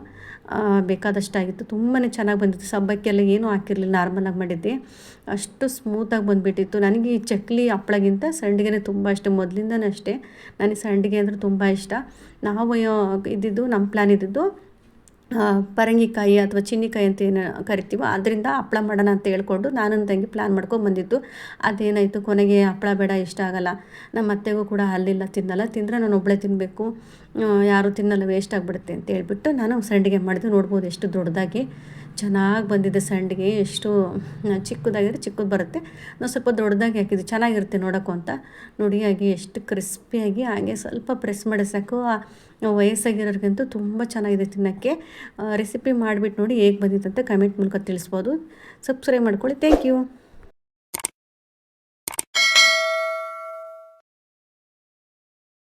ಬೇಕಾದಷ್ಟಾಗಿತ್ತು. ತುಂಬಾ ಚೆನ್ನಾಗಿ ಬಂದಿತ್ತು. ಸಬ್ಬಕ್ಕೆಲ್ಲ ಏನೂ ಹಾಕಿರಲಿಲ್ಲ, ನಾರ್ಮಲಾಗಿ ಮಾಡಿದ್ದೆ, ಅಷ್ಟು ಸ್ಮೂತಾಗಿ ಬಂದುಬಿಟ್ಟಿತ್ತು. ನನಗೆ ಈ ಚಕ್ಲಿ ಹಪ್ಪಳಗಿಂತ ಸಂಡಿಗೆನೇ ತುಂಬ ಇಷ್ಟ, ಮೊದಲಿಂದನೇ ಅಷ್ಟೇ. ನನಗೆ ಸಂಡಿಗೆ ಅಂದರೆ ತುಂಬ ಇಷ್ಟ. ನಾವು ನಮ್ಮ ಪ್ಲ್ಯಾನ್ ಇದ್ದಿದ್ದು ಪರಂಗಿಕಾಯಿ ಅಥವಾ ಚಿನ್ನಿಕಾಯಿ ಅಂತ ಏನು ಕರಿತೀವೋ ಅದರಿಂದ ಹಪ್ಪಳ ಮಾಡೋಣ ಅಂತ ಹೇಳ್ಕೊಂಡು ನಾನು ನನ್ನ ತಂಗಿ ಪ್ಲ್ಯಾನ್ ಮಾಡ್ಕೊಂಡು ಬಂದಿದ್ದು. ಅದೇನಾಯಿತು, ಕೊನೆಗೆ ಹಪ್ಪಳ ಬೇಡ, ಇಷ್ಟ ಆಗೋಲ್ಲ. ನಮ್ಮ ಅತ್ತೆಗೂ ಕೂಡ ಅಲ್ಲಿಲ್ಲ, ತಿಂದರೆ ನಾನು ಒಬ್ಬಳೇ ತಿನ್ನಬೇಕು, ಯಾರೂ ತಿನ್ನಲ್ಲ, ವೇಸ್ಟ್ ಆಗಿಬಿಡುತ್ತೆ ಅಂತ ಹೇಳ್ಬಿಟ್ಟು ನಾನು ಸಂಡಿಗೆ ಮಾಡಿದೆ. ನೋಡ್ಬೋದು ಎಷ್ಟು ದೊಡ್ಡದಾಗಿ ಚೆನ್ನಾಗಿ ಬಂದಿದೆ ಸಂಡಿಗೆ. ಎಷ್ಟು ಚಿಕ್ಕದಾಗಿದ್ರೆ ಚಿಕ್ಕದು ಬರುತ್ತೆ, ನಾವು ಸ್ವಲ್ಪ ದೊಡ್ಡದಾಗಿ ಹಾಕಿದ್ವಿ, ಚೆನ್ನಾಗಿರುತ್ತೆ ನೋಡೋಕ್ಕೂ ಅಂತ. ನೋಡಿ ಹಾಗೆ ಎಷ್ಟು ಕ್ರಿಸ್ಪಿಯಾಗಿ, ಹಾಗೆ ಸ್ವಲ್ಪ ಪ್ರೆಸ್ ಮಾಡಿ ಸಾಕು. ವಯಸ್ಸಾಗಿರೋರಿಗಂತೂ ತುಂಬ ಚೆನ್ನಾಗಿದೆ ತಿನ್ನೋಕ್ಕೆ. ರೆಸಿಪಿ ಮಾಡಿಬಿಟ್ಟು ನೋಡಿ ಹೇಗೆ ಬಂದಿತ್ತು ಅಂತ ಕಮೆಂಟ್ ಮೂಲಕ ತಿಳಿಸ್ಬೋದು. ಸಬ್ಸ್ಕ್ರೈಬ್ ಮಾಡ್ಕೊಳ್ಳಿ. Thank you.